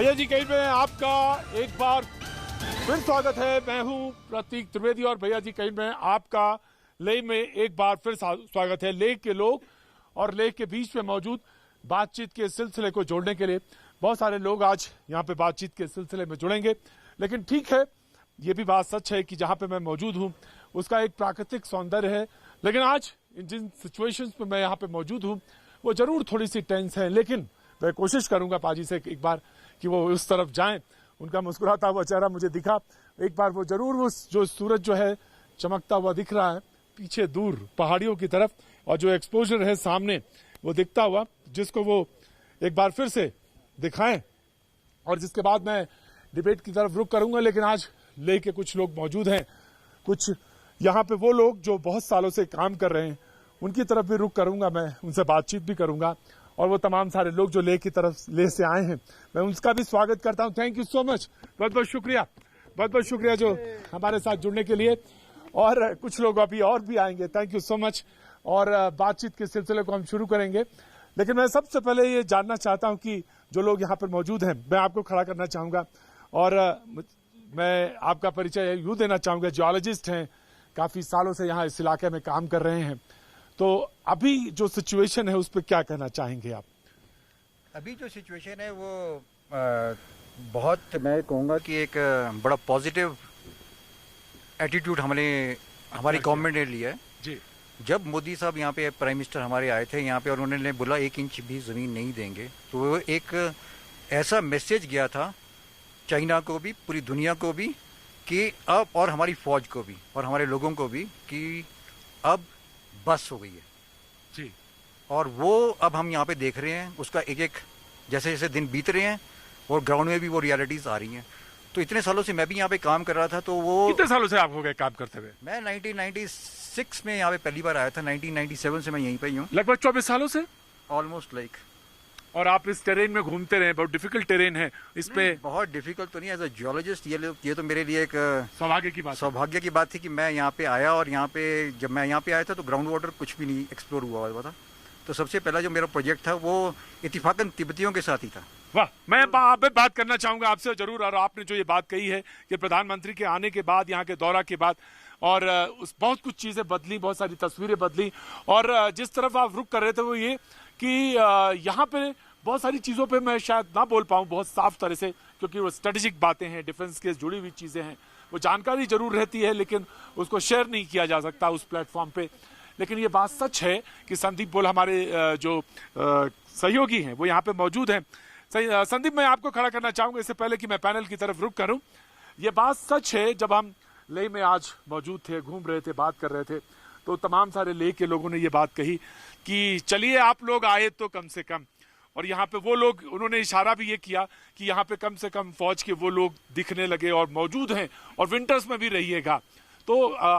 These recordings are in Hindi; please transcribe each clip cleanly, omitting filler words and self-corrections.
भैया जी कहीं में आपका एक बार फिर स्वागत है। मैं हूं प्रतीक त्रिवेदी और भैया जी कहीं में आपका लेह में एक बार फिर स्वागत है। लेह के लोग और लेह के बीच में मौजूद बातचीत के सिलसिले को जोड़ने के लिए बहुत सारे लोग आज यहाँ पे बातचीत के सिलसिले में जुड़ेंगे। लेकिन ठीक है, ये भी बात सच है कि जहां पे मैं मौजूद हूं उसका एक प्राकृतिक सौंदर्य है। लेकिन आज जिन सिचुएशंस में मैं यहाँ पे मौजूद हूं वो जरूर थोड़ी सी टेंस है। लेकिन मैं कोशिश करूंगा पाजी से एक बार कि वो उस तरफ जाएं। उनका मुस्कुराता हुआ चेहरा मुझे दिखा, एक बार वो जरूर वो जो सूरज जो है चमकता हुआ दिख रहा है पीछे दूर पहाड़ियों की तरफ, और जो एक्सपोजर है सामने वो दिखता हुआ, जिसको वो एक बार फिर से दिखाएं। और जिसके बाद मैं डिबेट की तरफ रुख करूंगा। लेकिन आज लेह के कुछ लोग मौजूद हैं, कुछ यहाँ पे वो लोग जो बहुत सालों से काम कर रहे हैं उनकी तरफ भी रुख करूंगा, मैं उनसे बातचीत भी करूंगा। और वो तमाम सारे लोग जो लेह की तरफ लेह से आए हैं मैं उनका भी स्वागत करता हूं। थैंक यू सो मच, बहुत बहुत शुक्रिया जो हमारे साथ जुड़ने के लिए। और कुछ लोग अभी और भी आएंगे, थैंक यू सो मच। और बातचीत के सिलसिले को हम शुरू करेंगे। लेकिन मैं सबसे पहले ये जानना चाहता हूं कि जो लोग यहाँ पर मौजूद हैं, मैं आपको खड़ा करना चाहूंगा और मैं आपका परिचय यूं देना चाहूंगा। जियोलॉजिस्ट हैं, काफी सालों से यहाँ इस इलाके में काम कर रहे हैं, तो अभी जो सिचुएशन है उस पर क्या कहना चाहेंगे आप? अभी जो सिचुएशन है वो बहुत, मैं कहूँगा कि एक बड़ा पॉजिटिव एटीट्यूड हमारी गवर्नमेंट ने लिया है जी। जब मोदी साहब यहाँ पे प्राइम मिनिस्टर हमारे आए थे यहाँ पे और उन्होंने बोला 1 इंच भी ज़मीन नहीं देंगे, तो वो एक ऐसा मैसेज गया था चाइना को भी, पूरी दुनिया को भी, कि अब, और हमारी फौज को भी और हमारे लोगों को भी, कि अब बस हो गई है जी। और वो अब हम यहाँ पे देख रहे हैं उसका एक एक जैसे जैसे दिन बीत रहे हैं और ग्राउंड में भी वो रियलिटीज आ रही हैं। तो इतने सालों से मैं भी यहाँ पे काम कर रहा था, तो वो कितने सालों से आप हो गए काम करते हुए? मैं 1996 में यहाँ पे पहली बार आया था, 1997 से मैं यहीं पे ही हूँ, लगभग 24 सालों से ऑलमोस्ट लाइक। और आप इस टेरेन में घूमते रहे, बहुत डिफिकल्ट टेरेन है इस पे? बहुत डिफिकल्ट तो नहीं, एज अ जियोलॉजिस्ट ये तो मेरे लिए एक सौभाग्य की बात थी कि मैं यहाँ पे आया। और यहाँ पे जब मैं यहाँ पे आया था तो ग्राउंड वाटर कुछ भी नहीं एक्सप्लोर हुआ था। तो सबसे पहला जो मेरा प्रोजेक्ट था वो इत्तेफाकन तिब्बतियों के साथ ही था। वाह, मैं बात करना चाहूंगा आपसे जरूर। और आपने जो ये बात कही है कि प्रधानमंत्री के आने के बाद, यहाँ के दौरा के बाद, और उस बहुत कुछ चीजें बदली, बहुत सारी तस्वीरें बदली। और जिस तरफ आप रुख कर रहे थे वो ये कि यहाँ पे बहुत सारी चीजों पे मैं शायद ना बोल पाऊं बहुत साफ तरह से, क्योंकि वो स्ट्रेटेजिक बातें हैं, डिफेंस के जुड़ी हुई चीजें हैं, वो जानकारी जरूर रहती है लेकिन उसको शेयर नहीं किया जा सकता उस प्लेटफॉर्म पे। लेकिन ये बात सच है कि संदीप बोल हमारे जो सहयोगी हैं वो यहाँ पे मौजूद हैं। संदीप, मैं आपको खड़ा करना चाहूंगा इससे पहले कि मैं पैनल की तरफ रुख करूं। ये बात सच है, जब हम लेह में आज मौजूद थे, घूम रहे थे, बात कर रहे थे, तो तमाम सारे लेह के लोगों ने ये बात कही कि चलिए आप लोग आए तो कम से कम, और यहाँ पे वो लोग, उन्होंने इशारा भी ये किया कि यहाँ पे कम से कम फौज के वो लोग दिखने लगे और मौजूद हैं और विंटर्स में भी रहिएगा। तो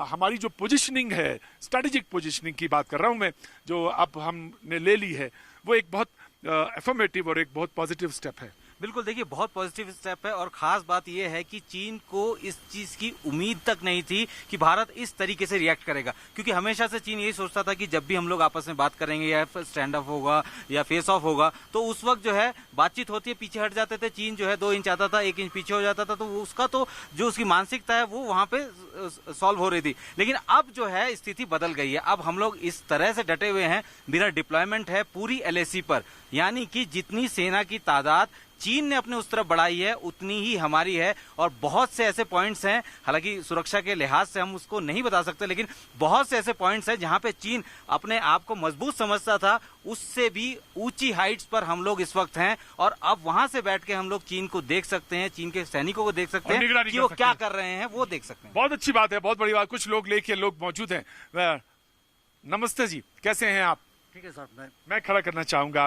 हमारी जो पोजीशनिंग है, स्ट्रेटेजिक पोजीशनिंग की बात कर रहा हूँ मैं, जो अब हमने ले ली है, वो एक बहुत अफर्मेटिव और एक बहुत पॉजिटिव स्टेप है। बिल्कुल, देखिए बहुत पॉजिटिव स्टेप है। और खास बात यह है कि चीन को इस चीज की उम्मीद तक नहीं थी कि भारत इस तरीके से रिएक्ट करेगा, क्योंकि हमेशा से चीन यही सोचता था कि जब भी हम लोग आपस में बात करेंगे या स्टैंड अप होगा या फेस ऑफ होगा तो उस वक्त जो है बातचीत होती है, पीछे हट जाते थे। चीन जो है 2 इंच आता था, 1 इंच पीछे हो जाता था, तो उसका तो जो उसकी मानसिकता है वो वहां पे सॉल्व हो रही थी। लेकिन अब जो है स्थिति बदल गई है। अब हम लोग इस तरह से डटे हुए हैं, मेरा डिप्लॉयमेंट है पूरी LAC पर, यानी कि जितनी सेना की तादाद चीन ने अपने उस तरफ बढ़ाई है उतनी ही हमारी है। और बहुत से ऐसे पॉइंट्स हैं, हालांकि सुरक्षा के लिहाज से हम उसको नहीं बता सकते, लेकिन बहुत से ऐसे पॉइंट्स हैं जहां पे चीन अपने आप को मजबूत समझता था, उससे भी ऊंची हाइट्स पर हम लोग इस वक्त हैं। और अब वहां से बैठ के हम लोग चीन को देख सकते हैं, चीन के सैनिकों को देख सकते हैं कि वो क्या कर रहे हैं, वो देख सकते हैं। बहुत अच्छी बात है, बहुत बड़ी बात। कुछ लोग लेके लोग मौजूद हैं। नमस्ते जी, कैसे हैं आप? ठीक है साहब, मैं खड़ा करना चाहूंगा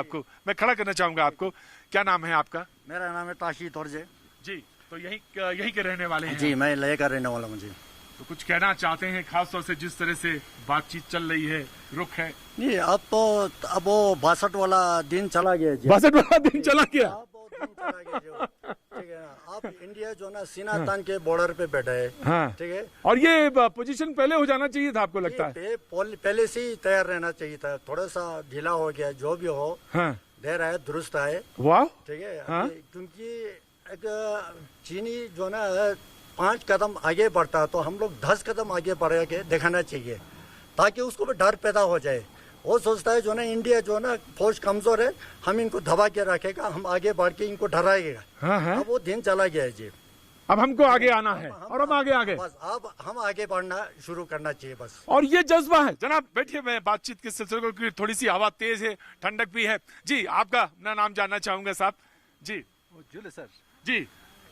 आपको। क्या नाम है आपका? मेरा नाम है ताशी तोरजे जी। तो यही के रहने वाले हैं जी, मैं लेह का रहने वाला हूँ जी। तो कुछ कहना चाहते हैं, खासतौर से जिस तरह से बातचीत चल रही है, रुख है? नहीं, अब वो 62 वाला दिन चला गया जी। 62 वाला दिन चला गया। ठीक है ना, अब इंडिया जो ना सीना तान के बॉर्डर पे बैठा है। हाँ। ठीक है, और ये पोजीशन पहले हो जाना चाहिए था, आपको लगता है? पहले से ही तैयार रहना चाहिए था, थोड़ा सा ढीला हो गया, जो भी हो। हाँ। देर आए दुरुस्त आए। वाह। ठीक है। हाँ? क्योंकि चीनी जो ना 5 कदम आगे बढ़ता तो हम लोग 10 कदम आगे बढ़ के दिखाना चाहिए, ताकि उसको भी डर पैदा हो जाए। वो सोचता है जो ना इंडिया जो ना फौज कमजोर है, हम इनको दबा के रखेगा, हम आगे बढ़ के इनको डराएगा। हाँ। अब वो दिन चला गया है जी। अब हमको आगे आना है और हम आगे बस अब हम आगे बढ़ना शुरू करना चाहिए बस। और ये जज्बा है। जनाब बैठिए, मैं बातचीत के सिलसिले को, क्योंकि थोड़ी सी हवा तेज है, ठंडक भी है। जी, आपका अपना नाम जानना चाहूंगा साहब। जी जुले सर, जी,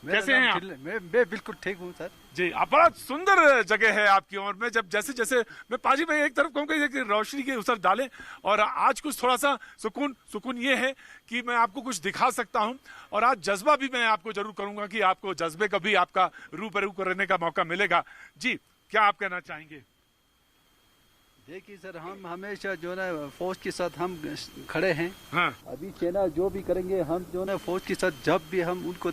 कैसे हैं आप? मैं बिल्कुल ठीक हूँ सर। जी, आप बड़ा सुंदर जगह है आपकी। और मैं जब जैसे मैं पाजी भाई एक तरफ कहूँगा कि रोशनी के उसर डालें, और आज कुछ थोड़ा सा सुकून ये है कि मैं आपको कुछ दिखा सकता हूँ। और आज जज्बा भी मैं आपको जरूर करूंगा कि आपको जज्बे का भी आपका रूबरू करने का मौका मिलेगा। जी, क्या आप कहना चाहेंगे? देखिए सर, हम हमेशा जो ना फौज के साथ हम खड़े हैं। हाँ। अभी सेना जो भी करेंगे, हम जो ना फौज के साथ जब भी हम उनको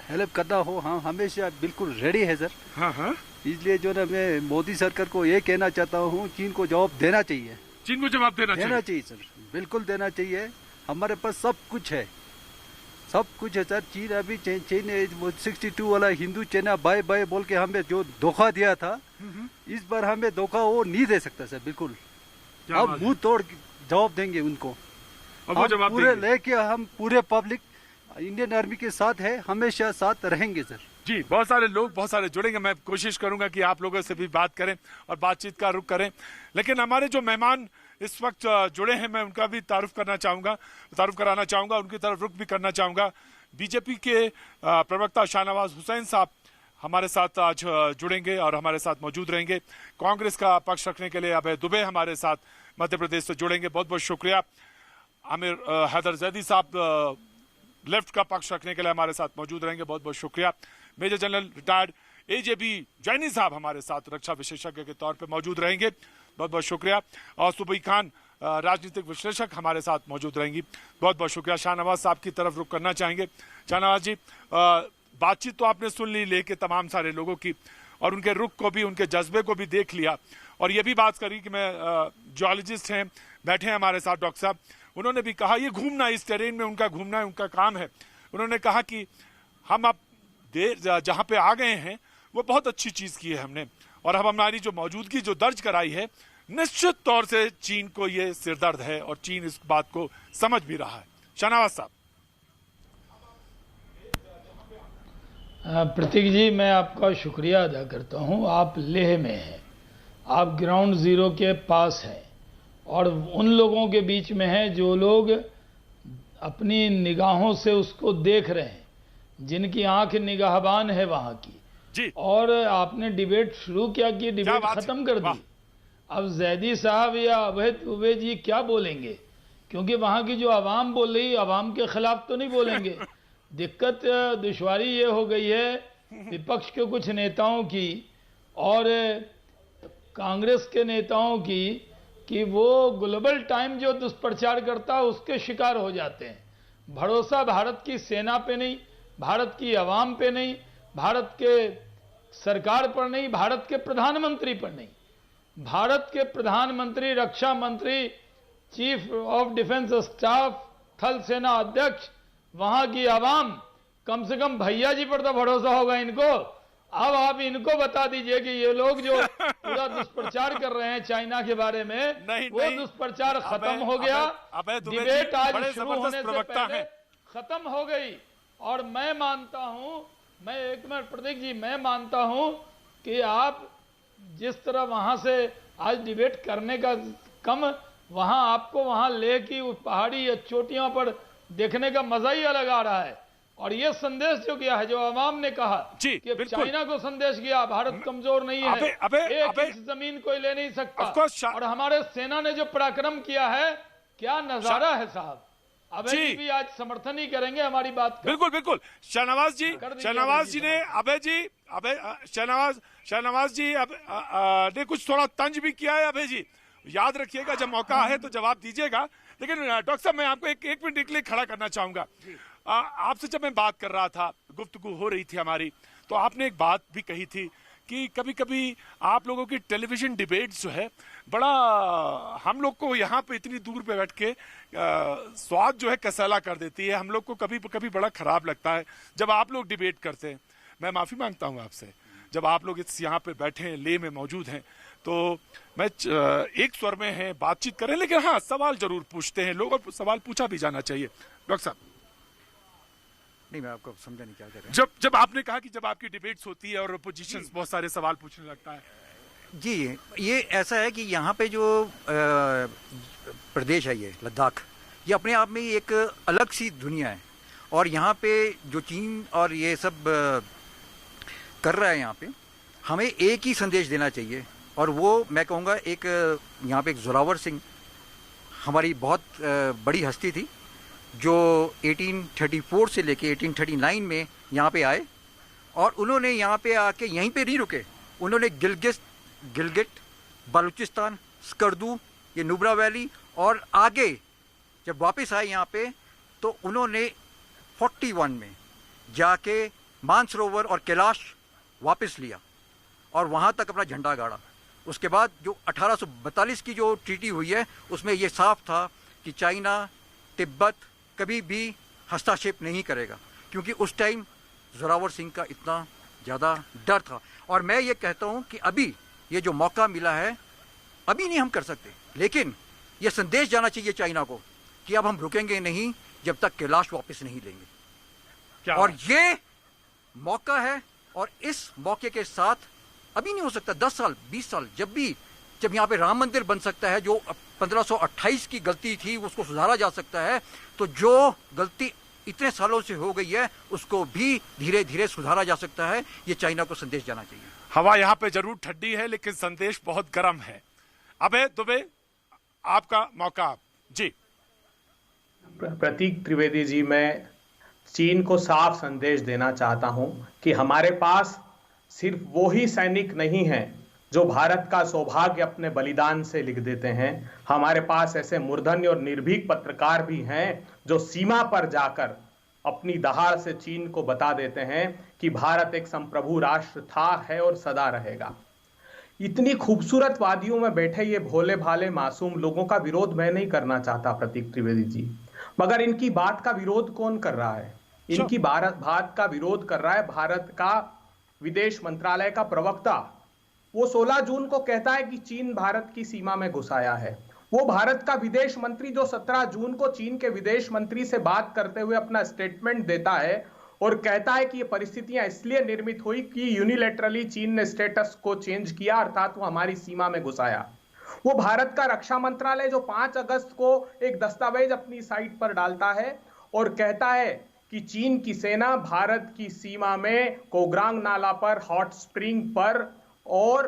हेल्प करना हो, हम हमेशा बिल्कुल रेडी है सर। हाँ। इसलिए जो ना मैं मोदी सरकार को ये कहना चाहता हूँ, चीन को जवाब देना चाहिए। चीन को जवाब देना चाहिए सर, बिल्कुल देना चाहिए। हमारे पास सब कुछ है सर। चीन अभी चीन 62 वाला हिंदू चाइना बाय बाय बोल के हमें जो धोखा दिया था, इस बार हमें धोखा वो नहीं दे सकता सर, बिल्कुल। अब मुंह तोड़ जवाब देंगे उनको। जवाब पूरे लेके हम पूरे पब्लिक इंडियन आर्मी के साथ है, हमेशा साथ रहेंगे सर। जी, बहुत सारे लोग बहुत सारे जुड़ेंगे। मैं कोशिश करूंगा कि आप लोगों से भी बात करें और बातचीत का रुख करें। लेकिन हमारे जो मेहमान इस वक्त जुड़े हैं, मैं उनका भी तारुफ कराना चाहूंगा, उनकी तरफ रुख भी करना चाहूंगा। बीजेपी के प्रवक्ता शाहनवाज हुसैन साहब हमारे साथ आज जुड़ेंगे और हमारे साथ मौजूद रहेंगे। कांग्रेस का पक्ष रखने के लिए अभय दुबे हमारे साथ मध्य प्रदेश से जुड़ेंगे, बहुत बहुत शुक्रिया। आमिर हैदर जैदी साहब लेफ्ट का पक्ष रखने के लिए हमारे साथ मौजूद रहेंगे, बहुत बहुत शुक्रिया। मेजर जनरल रिटायर्ड AJB जैनी साहब हमारे साथ रक्षा विशेषज्ञ के तौर पे मौजूद रहेंगे, बहुत बहुत शुक्रिया। और सुबई खान राजनीतिक विश्लेषक हमारे साथ मौजूद रहेंगी, बहुत बहुत शुक्रिया। शाहनवाज साहब की तरफ रुख करना चाहेंगे। शाहनवाज जी, बातचीत तो आपने सुन ली लेके तमाम सारे लोगों की, और उनके रुख को भी, उनके जज्बे को भी देख लिया। और ये भी बात करी कि मैं जियोलॉजिस्ट हैं, बैठे हैं हमारे साथ डॉक्टर साहब, उन्होंने भी कहा ये घूमना, इस टेरेन में उनका घूमना उनका काम है। उन्होंने कहा कि हम अब जहां पे आ गए हैं वो बहुत अच्छी चीज की है हमने, और अब हमारी जो मौजूदगी जो दर्ज कराई है, निश्चित तौर से चीन को ये सिरदर्द है और चीन इस बात को समझ भी रहा है। शाहनवाज साहब। प्रतीक जी, मैं आपका शुक्रिया अदा करता हूं। आप लेह में हैं, आप ग्राउंड जीरो के पास हैं, और उन लोगों के बीच में हैं जो लोग अपनी निगाहों से उसको देख रहे हैं, जिनकी आंख निगाहबान है वहां की जी। और आपने डिबेट शुरू किया कि डिबेट खत्म कर दी। अब जैदी साहब या अभय दुबे जी क्या बोलेंगे, क्योंकि वहां की जो आवाम बोल रही, आवाम के खिलाफ तो नहीं बोलेंगे। दिक्कत दुश्वारी ये हो गई है विपक्ष के कुछ नेताओं की और कांग्रेस के नेताओं की कि वो ग्लोबल टाइम जो दुष्प्रचार करता है उसके शिकार हो जाते हैं। भरोसा भारत की सेना पे नहीं, भारत की आवाम पे नहीं, भारत के सरकार पर नहीं, भारत के प्रधानमंत्री पर नहीं। भारत के प्रधानमंत्री, रक्षा मंत्री, चीफ ऑफ डिफेंस स्टाफ, थल सेना अध्यक्ष, वहां की आवाम, कम से कम भैया जी पर तो भरोसा होगा इनको। अब आप इनको बता दीजिए कि ये लोग जो पूरा दुष्प्रचार कर रहे हैं चाइना के बारे में, वो दुष्प्रचार खत्म हो गया। डिबेट आज शुरू होने से पहले खत्म हो गई। और मैं मानता हूं, मैं एक मिनट प्रतीक जी, मैं मानता हूं कि आप जिस तरह वहां से आज डिबेट करने का कम, वहां आपको वहां ले की पहाड़ी या चोटियों पर देखने का मजा ही अलग आ रहा है। और ये संदेश जो गया है, जो आवाम ने कहा कि चाइना को संदेश गया भारत कमजोर नहीं है, एक इंच जमीन कोई ले नहीं सकता। और हमारे सेना ने जो पराक्रम किया है, क्या नजारा है साहब। अभय जी भी आज समर्थन ही करेंगे हमारी बात का। बिल्कुल बिल्कुल। शाहनवाज जी ने, अभय जी, शाहनवाज जी ने कुछ थोड़ा तंज भी किया है। अभय जी याद रखिएगा, जब मौका है तो जवाब दीजिएगा। लेकिन डॉक्टर साहब, मैं आपको एक मिनट के लिए खड़ा करना चाहूंगा। आपसे जब मैं बात कर रहा था, गुफ्तगू हो रही थी हमारी, तो आपने एक बात भी कही थी कि कभी कभी आप लोगों की टेलीविजन डिबेट्स जो है बड़ा हम लोग को यहाँ पे इतनी दूर पे बैठ के स्वाद जो है कसैला कर देती है। हम लोग को कभी कभी बड़ा खराब लगता है जब आप लोग डिबेट करते हैं। मैं माफी मांगता हूँ आपसे, जब आप लोग इस यहाँ पे बैठे हैं, ले में मौजूद हैं, तो मैं एक स्वर में है बातचीत करें, लेकिन हाँ सवाल जरूर पूछते हैं लोग, और सवाल पूछा भी जाना चाहिए। डॉक्टर साहब, नहीं मैं आपको समझा नहीं क्या कर रहे हैं। जब आपने कहा कि जब आपकी डिबेट्स होती है और अपोजिशन बहुत सारे सवाल पूछने लगता है, जी ये ऐसा है कि यहाँ पे जो प्रदेश है ये लद्दाख, ये अपने आप में एक अलग सी दुनिया है। और यहाँ पे जो चीन और ये सब कर रहा है, यहाँ पे हमें एक ही संदेश देना चाहिए, और वो मैं कहूँगा एक यहाँ पे एक जोरावर सिंह हमारी बहुत बड़ी हस्ती थी, जो 1834 से लेके 1839 में यहाँ पे आए, और उन्होंने यहाँ पे आके यहीं पे नहीं रुके। उन्होंने गिलगिट, बलूचिस्तान, स्कर्दू, ये नुब्रा वैली, और आगे जब वापस आए यहाँ पे तो उन्होंने 41 में जाके मानसरोवर और कैलाश वापस लिया और वहाँ तक अपना झंडा गाड़ा। उसके बाद जो 1842 की जो ट्रीटी हुई है उसमें ये साफ था कि चाइना तिब्बत कभी भी हस्तक्षेप नहीं करेगा, क्योंकि उस टाइम जोरावर सिंह का इतना ज़्यादा डर था। और मैं ये कहता हूँ कि अभी ये जो मौका मिला है, अभी नहीं हम कर सकते, लेकिन ये संदेश जाना चाहिए चाइना को कि अब हम रुकेंगे नहीं जब तक कैलाश वापस नहीं लेंगे। और ये मौका है, और इस मौके के साथ अभी नहीं हो सकता, 10 साल 20 साल जब यहाँ पे राम मंदिर बन सकता है, जो 1528 की गलती थी उसको सुधारा जा सकता है, तो जो गलती इतने सालों से हो गई है उसको भी धीरे धीरे सुधारा जा सकता है। ये चाइना को संदेश जाना चाहिए। हवा यहाँ पे जरूर ठंडी है, लेकिन संदेश बहुत गर्म है। अबे दुबे, आपका मौका जी। प्रतीक त्रिवेदी जी, मैं चीन को साफ संदेश देना चाहता हूं कि हमारे पास सिर्फ वो ही सैनिक नहीं हैं जो भारत का सौभाग्य अपने बलिदान से लिख देते हैं। हमारे पास ऐसे मूर्धन्य और निर्भीक पत्रकार भी हैं जो सीमा पर जाकर अपनी दहाड़ से चीन को बता देते हैं कि भारत एक संप्रभु राष्ट्र था, है और सदा रहेगा। इतनी खूबसूरत वादियों में बैठे ये भोले भाले मासूम लोगों का विरोध मैं नहीं करना चाहता प्रतीक त्रिवेदी जी, मगर इनकी बात का विरोध कौन कर रहा है? इनकी बात का विरोध कर रहा है भारत का विदेश मंत्रालय का प्रवक्ता। वो 16 जून को कहता है कि चीन भारत की सीमा में घुस आया है। वो भारत का विदेश मंत्री जो 17 जून को चीन के विदेश मंत्री से बात करते हुए अपना स्टेटमेंट देता है और कहता है कि ये परिस्थितियां इसलिए निर्मित हुई कि यूनिलैटरली चीन ने स्टेटस को चेंज किया, अर्थात वो हमारी सीमा में घुस आया। वो भारत का रक्षा मंत्रालय जो 5 अगस्त को एक दस्तावेज अपनी साइट पर डालता है और कहता है कि चीन की सेना भारत की सीमा में कोग्रांग नाला पर, हॉट स्प्रिंग पर और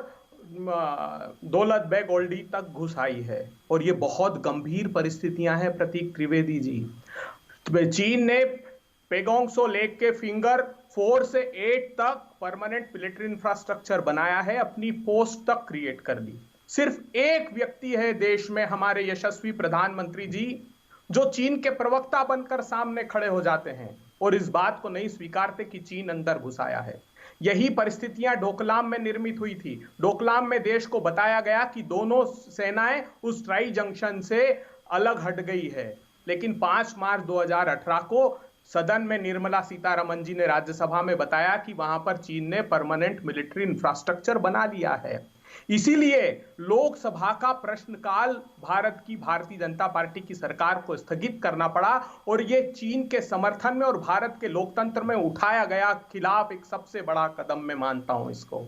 दौलत बेग ओल्डी तक घुस आई है। और ये बहुत गंभीर परिस्थितियां हैं प्रतीक त्रिवेदी जी। चीन ने पेगोंग सो लेक के फिंगर 4 से 8 तक परमानेंट मिलिट्री इंफ्रास्ट्रक्चर बनाया है, अपनी पोस्ट तक क्रिएट कर दी। सिर्फ एक व्यक्ति है देश में, हमारे यशस्वी प्रधानमंत्री जी, जो चीन के प्रवक्ता बनकर सामने खड़े हो जाते हैं और इस बात को नहीं स्वीकारते कि चीन अंदर घुस आया है। यही परिस्थितियां डोकलाम में निर्मित हुई थी। डोकलाम में देश को बताया गया कि दोनों सेनाएं उस ट्राई जंक्शन से अलग हट गई है, लेकिन 5 मार्च 2018 को सदन में निर्मला सीतारमण जी ने राज्यसभा में बताया कि वहां पर चीन ने परमानेंट मिलिट्री इंफ्रास्ट्रक्चर बना लिया है। इसीलिए लोकसभा का प्रश्नकाल भारतीय जनता पार्टी की सरकार को स्थगित करना पड़ा और ये चीन के समर्थन में और भारत के लोकतंत्र में उठाया गया खिलाफ एक सबसे बड़ा कदम मैं मानता हूं इसको।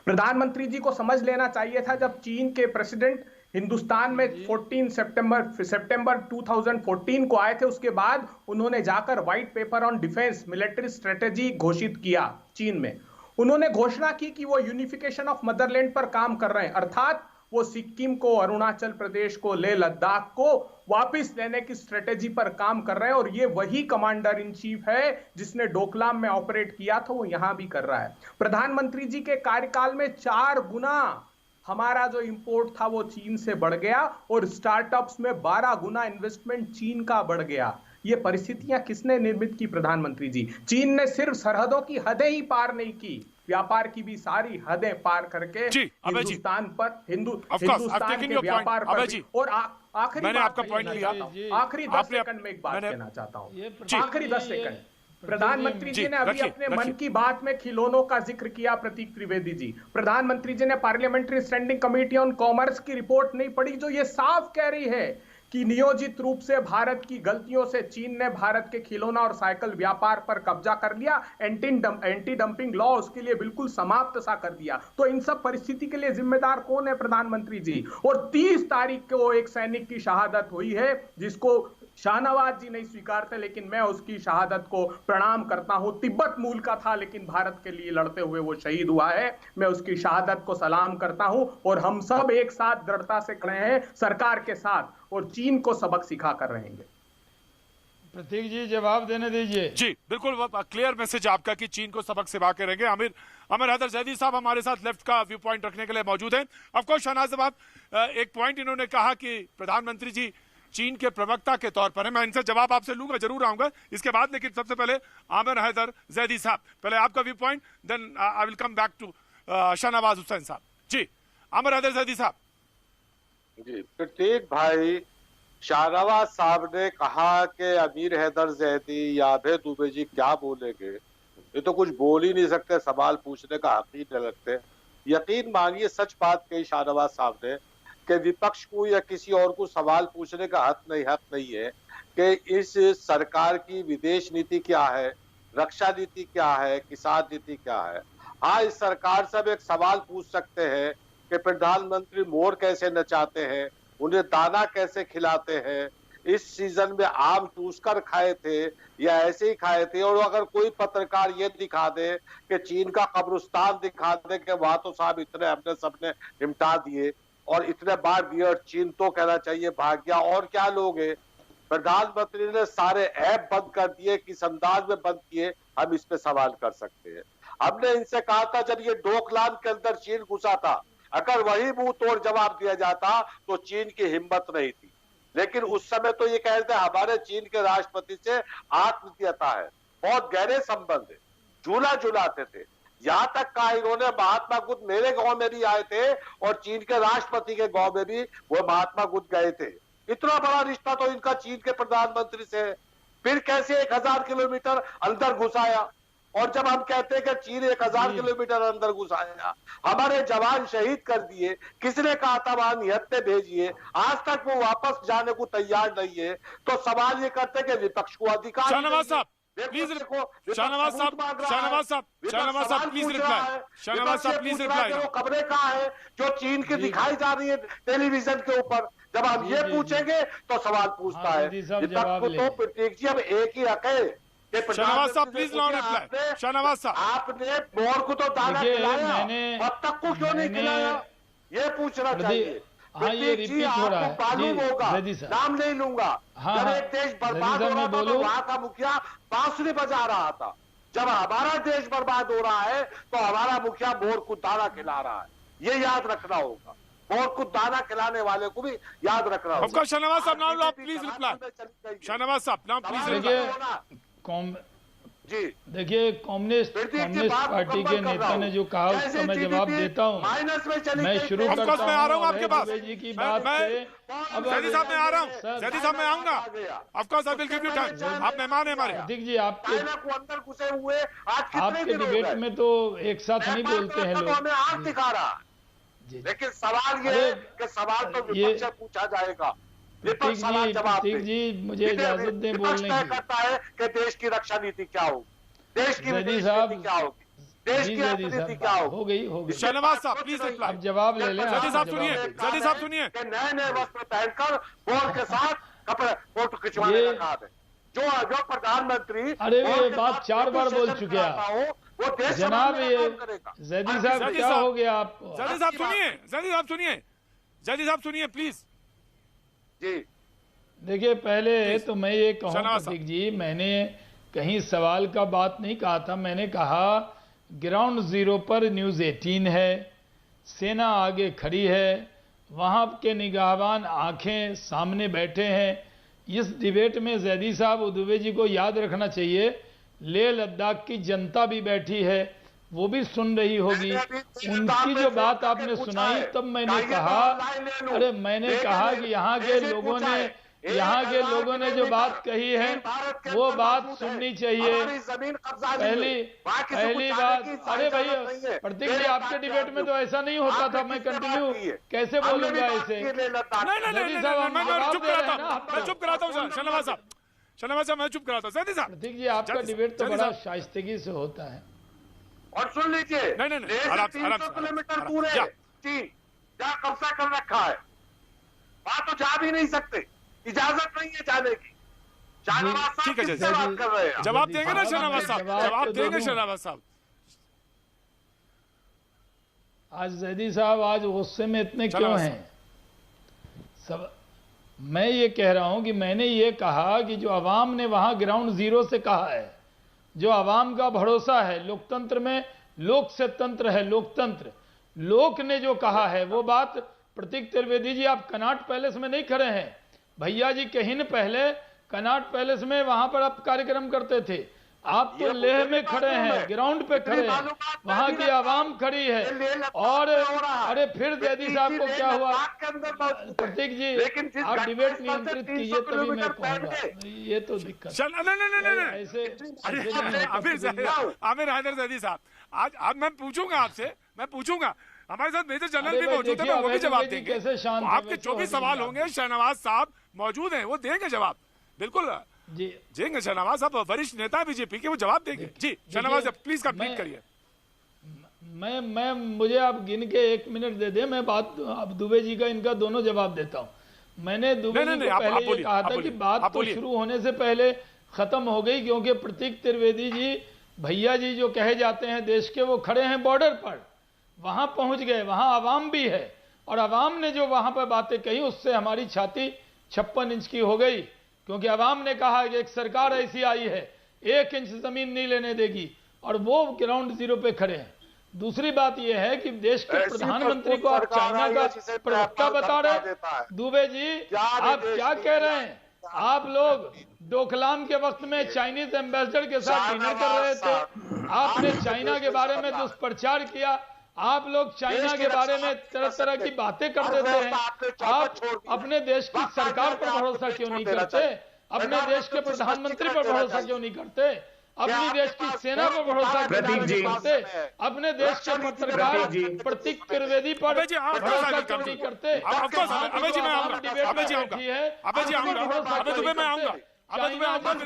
प्रधानमंत्री जी को समझ लेना चाहिए था, जब चीन के प्रेसिडेंट हिंदुस्तान में 14 सितंबर 2014 को आए थे, उसके बाद उन्होंने जाकर white paper on defence military strategy घोषित किया। चीन में उन्होंने घोषणा की कि वो यूनिफिकेशन ऑफ मदरलैंड पर काम कर रहे हैं, अर्थात वो सिक्किम को, अरुणाचल प्रदेश को, लेह लद्दाख को वापस लेने की स्ट्रेटेजी पर काम कर रहे हैं। और ये वही कमांडर इन चीफ है जिसने डोकलाम में ऑपरेट किया था, वो यहां भी कर रहा है। प्रधानमंत्री जी के कार्यकाल में 4 गुना हमारा जो इंपोर्ट था वो चीन से बढ़ गया और स्टार्टअप्स में 12 गुना इन्वेस्टमेंट चीन का बढ़ गया। ये परिस्थितियां किसने निर्मित की प्रधानमंत्री जी? चीन ने सिर्फ सरहदों की हदें ही पार नहीं की, व्यापार की भी सारी हदें पार करके हिंदुस्तान के व्यापार पर और आखिरी मैंने आपका पॉइंट लिया। आखिरी 10 सेकंड में एक बात कहना चाहता हूं, आखिरी 10 सेकंड। प्रधानमंत्री जी ने अभी अपने मन की बात में खिलौनों का जिक्र किया। प्रतीक त्रिवेदी जी, प्रधानमंत्री जी ने parliamentary standing committee on commerce की रिपोर्ट नहीं पढ़ी, जो ये साफ कह रही है कि नियोजित रूप से भारत की गलतियों से चीन ने भारत के खिलौना और साइकिल व्यापार पर कब्जा कर लिया। एंटी डंपिंग लॉ उसके लिए बिल्कुल समाप्त सा कर दिया। तो इन सब परिस्थिति के लिए जिम्मेदार कौन है? प्रधानमंत्री जी। और 30 तारीख को एक सैनिक की शहादत हुई है, जिसको शाहनवाज जी नहीं स्वीकारते, लेकिन मैं उसकी शहादत को प्रणाम करता हूं। तिब्बत मूल का था, लेकिन भारत के लिए लड़ते हुए वो शहीद हुआ है। मैं उसकी शहादत को सलाम करता हूं और हम सब एक साथ दृढ़ता से खड़े हैं सरकार के साथ और चीन को सबक सिखा कर रहेंगे। प्रतीक जी जवाब देने दीजिए। जी बिल्कुल, क्लियर मैसेज आपका कि चीन को सबक सिखा के रहेंगे। आमिर हैदर जैदी साहब हमारे साथ लेफ्ट का व्यू पॉइंट रखने के लिए मौजूद हैं। ऑफकोर्स शहनाज साहब, एक पॉइंट इन्होंने कहा कि प्रधानमंत्री जी चीन के प्रवक्ता के तौर पर है। मैं इनसे जवाब आपसे लूंगा, जरूर आऊंगा इसके बाद, लेकिन सबसे पहले आमिर हैदर जैदी साहब, पहले आपका view point, then I will come back to Shahnawaz Hussain साहब। जी आमिर हैदर जैदी साहब। जी प्रतीक भाई, शाहनवाज साहब ने कहा कि अमीर हैदर जैदी या अभय दुबे जी क्या बोलेंगे, ये तो कुछ बोल ही नहीं सकते, सवाल पूछने का हक ही नहीं लगते। यकीन मानिए सच बात कही शाहनवाज साहब ने कि विपक्ष को या किसी और को सवाल पूछने का हक नहीं है कि इस सरकार की विदेश नीति क्या है, रक्षा नीति क्या है, किसान नीति क्या है। हाँ, इस सरकार से हम एक सवाल पूछ सकते हैं कि प्रधानमंत्री मोर कैसे नचाते हैं, उन्हें दाना कैसे खिलाते हैं, इस सीजन में आम चूस कर खाए थे या ऐसे ही खाए थे। और अगर कोई पत्रकार ये दिखा दे कि चीन का कब्रिस्तान दिखा दे कि वहां तो साहब इतने हमने सबने निपटा दिए और इतने बार दिए और चीन तो कहना चाहिए भाग गया, और क्या लोग हैं। प्रधानमंत्री ने सारे ऐप बंद कर दिए, किस अंदाज में बंद किए, हम इस पे सवाल कर सकते हैं। हमने इनसे कहा था जब ये डोकलाम के अंदर चीन घुसा था, अगर वही मुंह तोड़ जवाब दिया जाता तो चीन की हिम्मत नहीं थी। लेकिन उस समय तो ये कहते हैं हमारे चीन के राष्ट्रपति से आत्मीयता है, बहुत गहरे संबंध है, झूला झुलाते थे। यहां तक कहा इन्होंने महात्मा बुद्ध मेरे गांव में भी आए थे और चीन के राष्ट्रपति के गांव में भी वो महात्मा बुद्ध गए थे। इतना बड़ा रिश्ता तो इनका चीन के प्रधानमंत्री से है। फिर कैसे 1000 किलोमीटर अंदर घुसाया? और जब हम कहते हैं कि चीन 1000 किलोमीटर अंदर घुसाया, हमारे जवान शहीद कर दिए, किसने कहा था वहां निहत्ते भेजिए, आज तक वो वापस जाने को तैयार नहीं है। तो सवाल ये करते कि विपक्ष को अधिकार शाहनवाज साहब प्लीज, शाहनवाज साहब प्लीज रिप्लाई, शाहनवाज साहब प्लीज रिप्लाई। वो खबरें कहाँ है जो चीन की दिखाई जा रही है टेलीविजन के ऊपर? जब हम ये पूछेंगे तो सवाल पूछता है विपक्ष को। तो प्रतीक जी अब एक ही हक है। शाहनवाज साहब प्लीज नो रिप्लाई। शाहनवाज साहब, आपने मोर को तो दाना खिलाया, अब तक को क्यों नहीं खिलाया, ये पूछना चाहिए। हाँ, ये रिपीट हो रहा है। मालूम होगा, नाम नहीं लूंगा। जब एक देश बर्बाद हो रहा था तो वहां का मुखिया बांसुरी बजा रहा था। जब हमारा देश बर्बाद हो रहा है तो हमारा मुखिया मोर को दाना खिला रहा है। ये याद रखना होगा, मोर को दाना खिलाने वाले को भी याद रखना होगा। शाहनवाज साहब नाउ प्लीज रिप्लाई। शाहनवाज साहब नाउ प्लीज रिप्लाई। जी देखिए, कम्युनिस्ट पार्टी के नेता ने जो कहा उसका मैं जवाब देता हूँ। मैं शुरू करता हूँ आपके पास जी की बात से। अब जैदी साहब मैं आ रहा हूँ, जैदी साहब मैं आऊंगा। Of course I will give you time, आप मेहमान हैं हमारे। प्रतीक जी आपके डिबेट में तो एक साथ नहीं बोलते हैं लोग दिखा रहा है। लेकिन सवाल ये है कि सवाल तो विपक्ष से पूछा जाएगा। प्रतीक जी मुझे इजाजत दें बोलने की। करता है कि देश की रक्षा नीति क्या होगी, देश की विदेश नीति क्या होगी, देश की अर्थनीति क्या होगी। हो गई। शाहनवाज साहब प्लीज रिप्लाई। अब जवाब ले लें। जैदी साहब सुनिए, जैदी साहब सुनिए। नए वस्त्र पहनकर बोर्ड के साथ कपड़े फोटो खिंचवाने का काम है। जो प्रधानमंत्री, अरे ये बात 4 बार बोल चुके हैं वो देश जनाब। ये जैदी साहब क्या हो गया आपको? जैदी साहब सुनिए, जैदी साहब सुनिए, जैदी साहब सुनिए प्लीज। जी देखिए, पहले तो मैं ये कहूँ प्रतीक जी, मैंने कहीं सवाल का बात नहीं कहा था। मैंने कहा ग्राउंड जीरो पर न्यूज़ 18 है, सेना आगे खड़ी है, वहाँ के निगाहबान आंखें सामने बैठे हैं। इस डिबेट में जैदी साहब दुबे जी को याद रखना चाहिए, लेह लद्दाख की जनता भी बैठी है, वो भी सुन रही होगी। उनकी जो बात आपने सुनाई तब मैंने कहा, अरे मैंने कहा कि यहाँ के लोगों ने जो बात कही है वो बात सुननी चाहिए। पहली बात, अरे भाई प्रतीक जी आपके डिबेट में तो ऐसा नहीं होता था, मैं कंटिन्यू कैसे बोलूंगा ऐसे? मैं चुप कराता हूँ शहनवाज साहब, मैं चुप कराता हूँ। प्रतीक जी आपका डिबेट तो बड़ा शाइस्तगी से होता है। और सुन लीजिए, नहीं, 300 किलोमीटर दूर है चीन, जहाँ कब्जा कर रखा है, वहां तो जा भी नहीं सकते, इजाजत नहीं है जाने की। शहनवाज साहब किससे बात कर रहे हैं? जवाब देंगे ना शहनवाज साहब, जवाब देंगे शहनवाज साहब। आज जैदी साहब आज गुस्से में इतने क्यों हैं? सब मैं ये कह रहा हूं कि मैंने ये कहा कि जो अवाम ने वहां ग्राउंड जीरो से कहा है, जो अवाम का भरोसा है लोकतंत्र में, लोक से तंत्र है लोकतंत्र, लोक ने जो कहा है वो बात। प्रतीक त्रिवेदी जी आप कनॉट पैलेस में नहीं खड़े हैं, भैया जी कहीं न पहले कनॉट पैलेस में वहां पर आप कार्यक्रम करते थे, आप तो लेह में खड़े हैं, ग्राउंड पे खड़े हैं, वहां की आवाम खड़ी है। और अरे फिर जैदी साहब को क्या हुआ? प्रतीक जी आप डिबेट नियंत्रित कीजिए तभी मैं कहूँगा, ये तो दिक्कत ऐसे। आमिर हैदर जैदी साहब, आज मैं पूछूंगा हमारे साथ मेजर जनरल भी मौजूद है, वो भी जवाब देंगे। आपके 24 सवाल होंगे, शहनवाज साहब मौजूद हैं, वो देंगे जवाब, बिल्कुल जी देंगे। शहनवाज साहब वरिष्ठ नेता बीजेपी के, वो जवाब देंगे। जी शहनवाज साहब प्लीज कंप्लीट करिए। मैं मुझे आप गिन के 1 मिनट दे दें, मैं बात अब दुबे जी का इनका दोनों जवाब देता हूं। मैंने दुबे जी को पहले ये कहा था कि बात तो शुरू होने से पहले खत्म हो गई, क्योंकि प्रतीक त्रिवेदी जी भैया जी जो कहे जाते हैं देश के, वो खड़े हैं बॉर्डर पर, वहां पहुंच गए, वहां आवाम भी है, और आवाम ने जो वहां पर बातें कही उससे हमारी छाती 56 इंच की हो गई, क्योंकि आवाम ने कहा कि एक सरकार ऐसी आई है 1 इंच जमीन नहीं लेने देगी, और वो ग्राउंड जीरो पे खड़े हैं। दूसरी बात यह है कि देश के प्रधानमंत्री को आप चाइना का प्रवक्ता बता रहे, दुबे जी आप क्या कह रहे हैं? आप लोग डोकलाम के वक्त में चाइनीज एम्बेसडर के साथ डिनर कर रहे थे, आपने चाइना के बारे में दुष्प्रचार किया, आप लोग चाइना के बारे में तरह तरह की बातें कर देते हैं। आप अपने देश की सरकार पर भरोसा क्यों नहीं करते? अपने देश के प्रधानमंत्री पर भरोसा क्यों नहीं करते? अपनी देश की सेना पर भरोसा क्यों नहीं करते? अपने देश के पत्रकार प्रतीक त्रिवेदी पर भरोसा क्यों नहीं करते?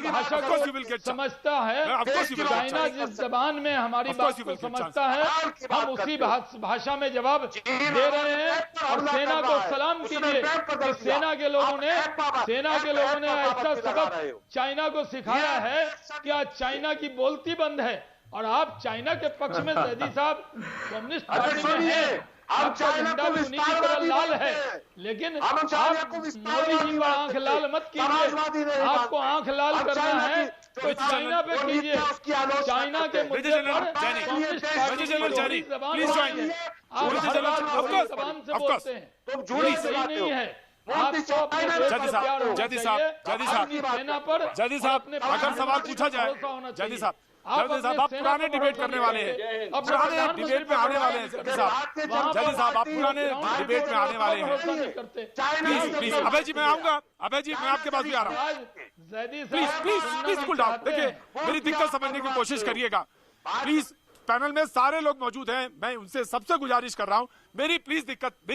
भाषा को समझता है, चाइना जिस जबान में हमारी बात को समझता है, हम उसी भाषा में जवाब दे रहे हैं। और सेना को सलाम कीजिए कि सेना के लोगों ने ऐसा सबक चाइना को सिखाया है कि आज चाइना की बोलती बंद है, और आप चाइना के पक्ष में जैदी साहब कम्युनिस्ट पार्टी में हैं, आपका झंडा भी उन्हीं की तरह लाल है, लेकिन आप मोदी जी पर आंख लाल मत कीजिए। आपको आंख लाल करना है तो चाइना पे कीजिए, चाइना के मुद्दे पर कम्युनिस्ट पार्टी की जबान है, आप हर बात जबान से बोलते हैं, ये सही नहीं है। आपको अपने जैदी साहब अगर सवाल पूछा जाए, जैदी साहब आप पुराने डिबेट करने वाले हैं, पुराने डिबेट में आने वाले हैं। जैदी साहब आप पुराने डिबेट में आने वाले हैं। प्लीज अभय जी मैं आऊंगा, अभय जी मैं आपके पास भी आ रहा हूँ। Please cool down. देखिए मेरी दिक्कत समझने की कोशिश करिएगा प्लीज। पैनल में सारे लोग मौजूद हैं, मैं उनसे सबसे गुजारिश कर रहा हूं, मेरी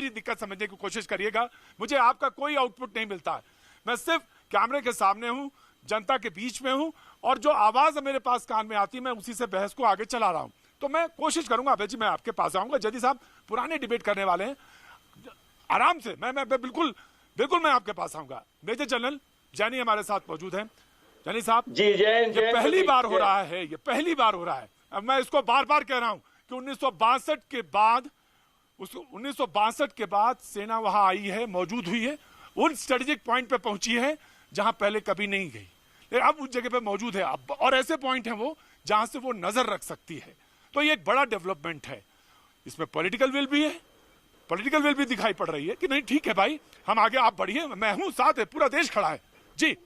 दिक्कत समझने की कोशिश करिएगा। मुझे आपका कोई आउटपुट नहीं मिलता है, मैं सिर्फ कैमरे के सामने हूं, जनता के बीच में हूं, और जो आवाज मेरे पास कान में आती है मैं उसी से बहस को आगे चला रहा हूं। तो मैं कोशिश करूंगा अभय जी मैं आपके पास आऊंगा। जैदी साहब पुराने डिबेट करने वाले हैं, आराम से मैं बिल्कुल मैं आपके पास आऊंगा। मेजर जनरल जैनी हमारे साथ मौजूद हैं। जैनी साहब ये पहली बार हो रहा है, ये पहली बार हो रहा है। अब मैं इसको बार बार कह रहा हूं कि 1962 के बाद सेना वहां आई है, मौजूद हुई है, उन स्ट्रेटेजिक पॉइंट पे पहुंची है जहां पहले कभी नहीं गई, लेकिन अब उस जगह पे मौजूद है। अब और ऐसे पॉइंट हैं वो जहां से वो नजर रख सकती है। तो ये एक बड़ा डेवलपमेंट है, इसमें पॉलिटिकल विल भी है, पॉलिटिकल विल भी दिखाई पड़ रही है कि नहीं ठीक है भाई हम आगे, आप बढ़िए, मैं हूं, साथ है, पूरा देश खड़ा है। जी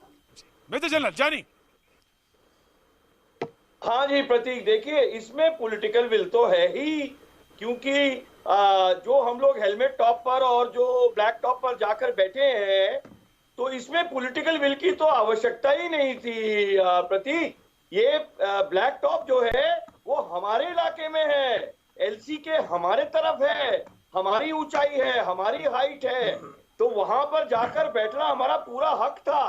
मेजर जनरल जैनी। हाँ जी प्रतीक, देखिए इसमें पॉलिटिकल विल तो है ही, क्योंकि जो हम लोग हेलमेट टॉप पर और जो ब्लैक टॉप पर जाकर बैठे हैं, तो इसमें पॉलिटिकल विल की तो आवश्यकता ही नहीं थी प्रतीक। ये ब्लैक टॉप जो है वो हमारे इलाके में है, एलसी के हमारे तरफ है, हमारी ऊंचाई है, हमारी हाइट है, तो वहां पर जाकर बैठना हमारा पूरा हक था।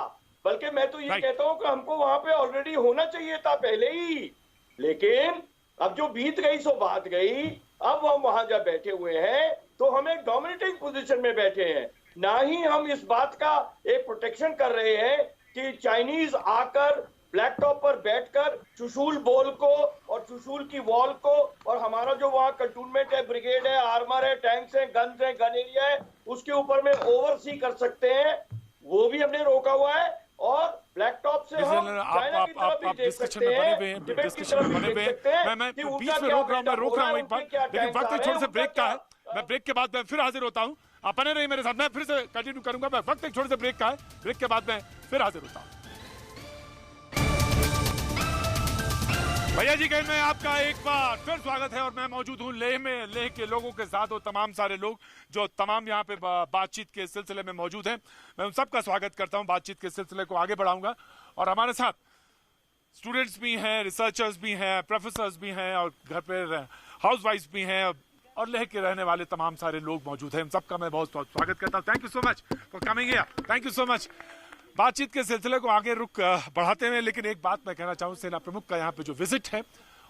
बल्कि मैं तो ये कहता हूं कि हमको वहां पे ऑलरेडी होना चाहिए था पहले ही, लेकिन अब जो बीत गई सो बात गई। अब हम वहां जब बैठे हुए हैं तो हम एक डोमिनेटिंग पोजीशन में बैठे हैं, ना ही हम इस बात का एक प्रोटेक्शन कर रहे हैं कि चाइनीज आकर ब्लैक टॉप पर बैठकर चुशूल बोल को और चुशूल की वॉल को, और हमारा जो वहाँ कंटोनमेंट है, ब्रिगेड है, आर्मर है, टैंक्स है, गन्स है, गन एरिया है, उसके ऊपर में ओवरसी कर सकते हैं, वो भी हमने रोका हुआ है। और ब्लैक टॉप से हम चाइना की तरफ भी देख सकते हैं, तिब्बत की तरफ भी देख सकते हैं। मैं बीच में रोक रहा हूँ एक बार, लेकिन वक्त थोड़े से ब्रेक का है। मैं ब्रेक के बाद मैं फिर हाजिर होता हूँ, आप बने रहिए मेरे साथ, मैं फिर से कंटिन्यू करूंगा। मैं वक्त एक छोटे से ब्रेक का है, ब्रेक के बाद मैं फिर हाजिर होता हूँ। भैया जी कहीं में आपका एक बार फिर स्वागत है और मैं मौजूद हूँ लेह में, लेह के लोगों के साथ, और तमाम सारे लोग जो तमाम यहाँ पे बातचीत के सिलसिले में मौजूद हैं, मैं उन सबका स्वागत करता हूँ। बातचीत के सिलसिले को आगे बढ़ाऊंगा और हमारे साथ स्टूडेंट्स भी हैं, रिसर्चर्स भी हैं, प्रोफेसर्स भी हैं और घर पे हाउस वाइफ भी हैं और लेह के रहने वाले तमाम सारे लोग मौजूद हैं। इन सबका मैं बहुत स्वागत करता हूँ। Thank you so much for coming here, thank you so much. बातचीत के सिलसिले को आगे रुक बढ़ाते हुए, लेकिन एक बात मैं कहना चाहूँ, सेना प्रमुख का यहाँ पे जो विजिट है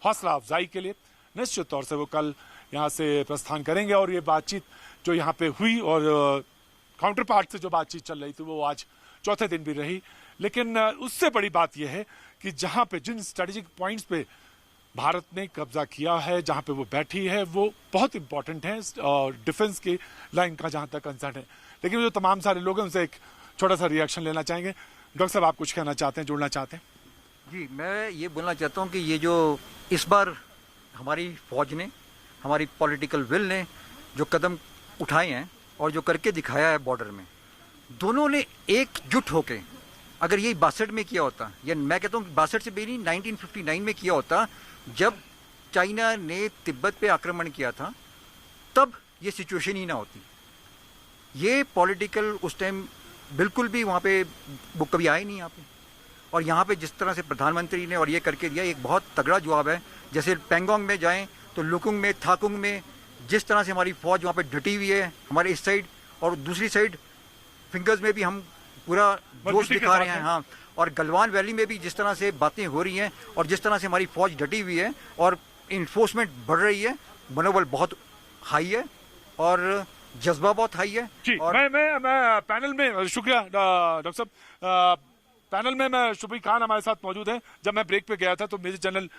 हौसला अफजाई के लिए, निश्चित तौर से वो कल यहाँ से प्रस्थान करेंगे और ये बातचीत जो यहाँ पे हुई और काउंटर पार्ट से जो बातचीत चल रही थी वो आज चौथे दिन भी रही। लेकिन उससे बड़ी बात यह है कि जहाँ पे जिन स्ट्रेटेजिक पॉइंट्स पे भारत ने कब्जा किया है, जहाँ पे वो बैठी है, वो बहुत इंपॉर्टेंट है और डिफेंस की लाइन का जहाँ तक कंसर्न है। लेकिन जो तमाम सारे लोग हैं उनसे एक छोटा सा रिएक्शन लेना चाहेंगे। डॉक्टर साहब आप कुछ कहना चाहते हैं, जोड़ना चाहते हैं? जी, मैं ये बोलना चाहता हूँ कि ये जो इस बार हमारी फौज ने, हमारी पॉलिटिकल विल ने जो कदम उठाए हैं और जो करके दिखाया है बॉर्डर में, दोनों ने एकजुट होके अगर ये 62 में किया होता, या मैं कहता हूँ 62 से भी नहीं, 1959 में किया होता, जब चाइना ने तिब्बत पे आक्रमण किया था, तब ये सिचुएशन ही ना होती। ये पॉलिटिकल उस टाइम बिल्कुल भी वहाँ पे वो कभी आए नहीं यहाँ पे, और यहाँ पे जिस तरह से प्रधानमंत्री ने और ये करके दिया, एक बहुत तगड़ा जवाब है। जैसे पेंगोंग में जाएं तो लुकुंग में, थाकुंग में जिस तरह से हमारी फौज वहाँ पे डटी हुई है हमारे इस साइड, और दूसरी साइड फिंगर्स में भी हम पूरा जोश दिखा रहे हैं। हाँ, और गलवान वैली में भी जिस तरह से बातें हो रही हैं और जिस तरह से हमारी फौज डटी हुई है और इन्फोर्समेंट बढ़ रही है, मनोबल बहुत हाई है और जज्बा बहुत हाई है। जी, और मैं पैनल में, शुक्रिया डॉक्टर साहब, पैनल में मैं शुभी खान हमारे साथ मौजूद है। जब मैं ब्रेक पे गया था तो मेजर जनरल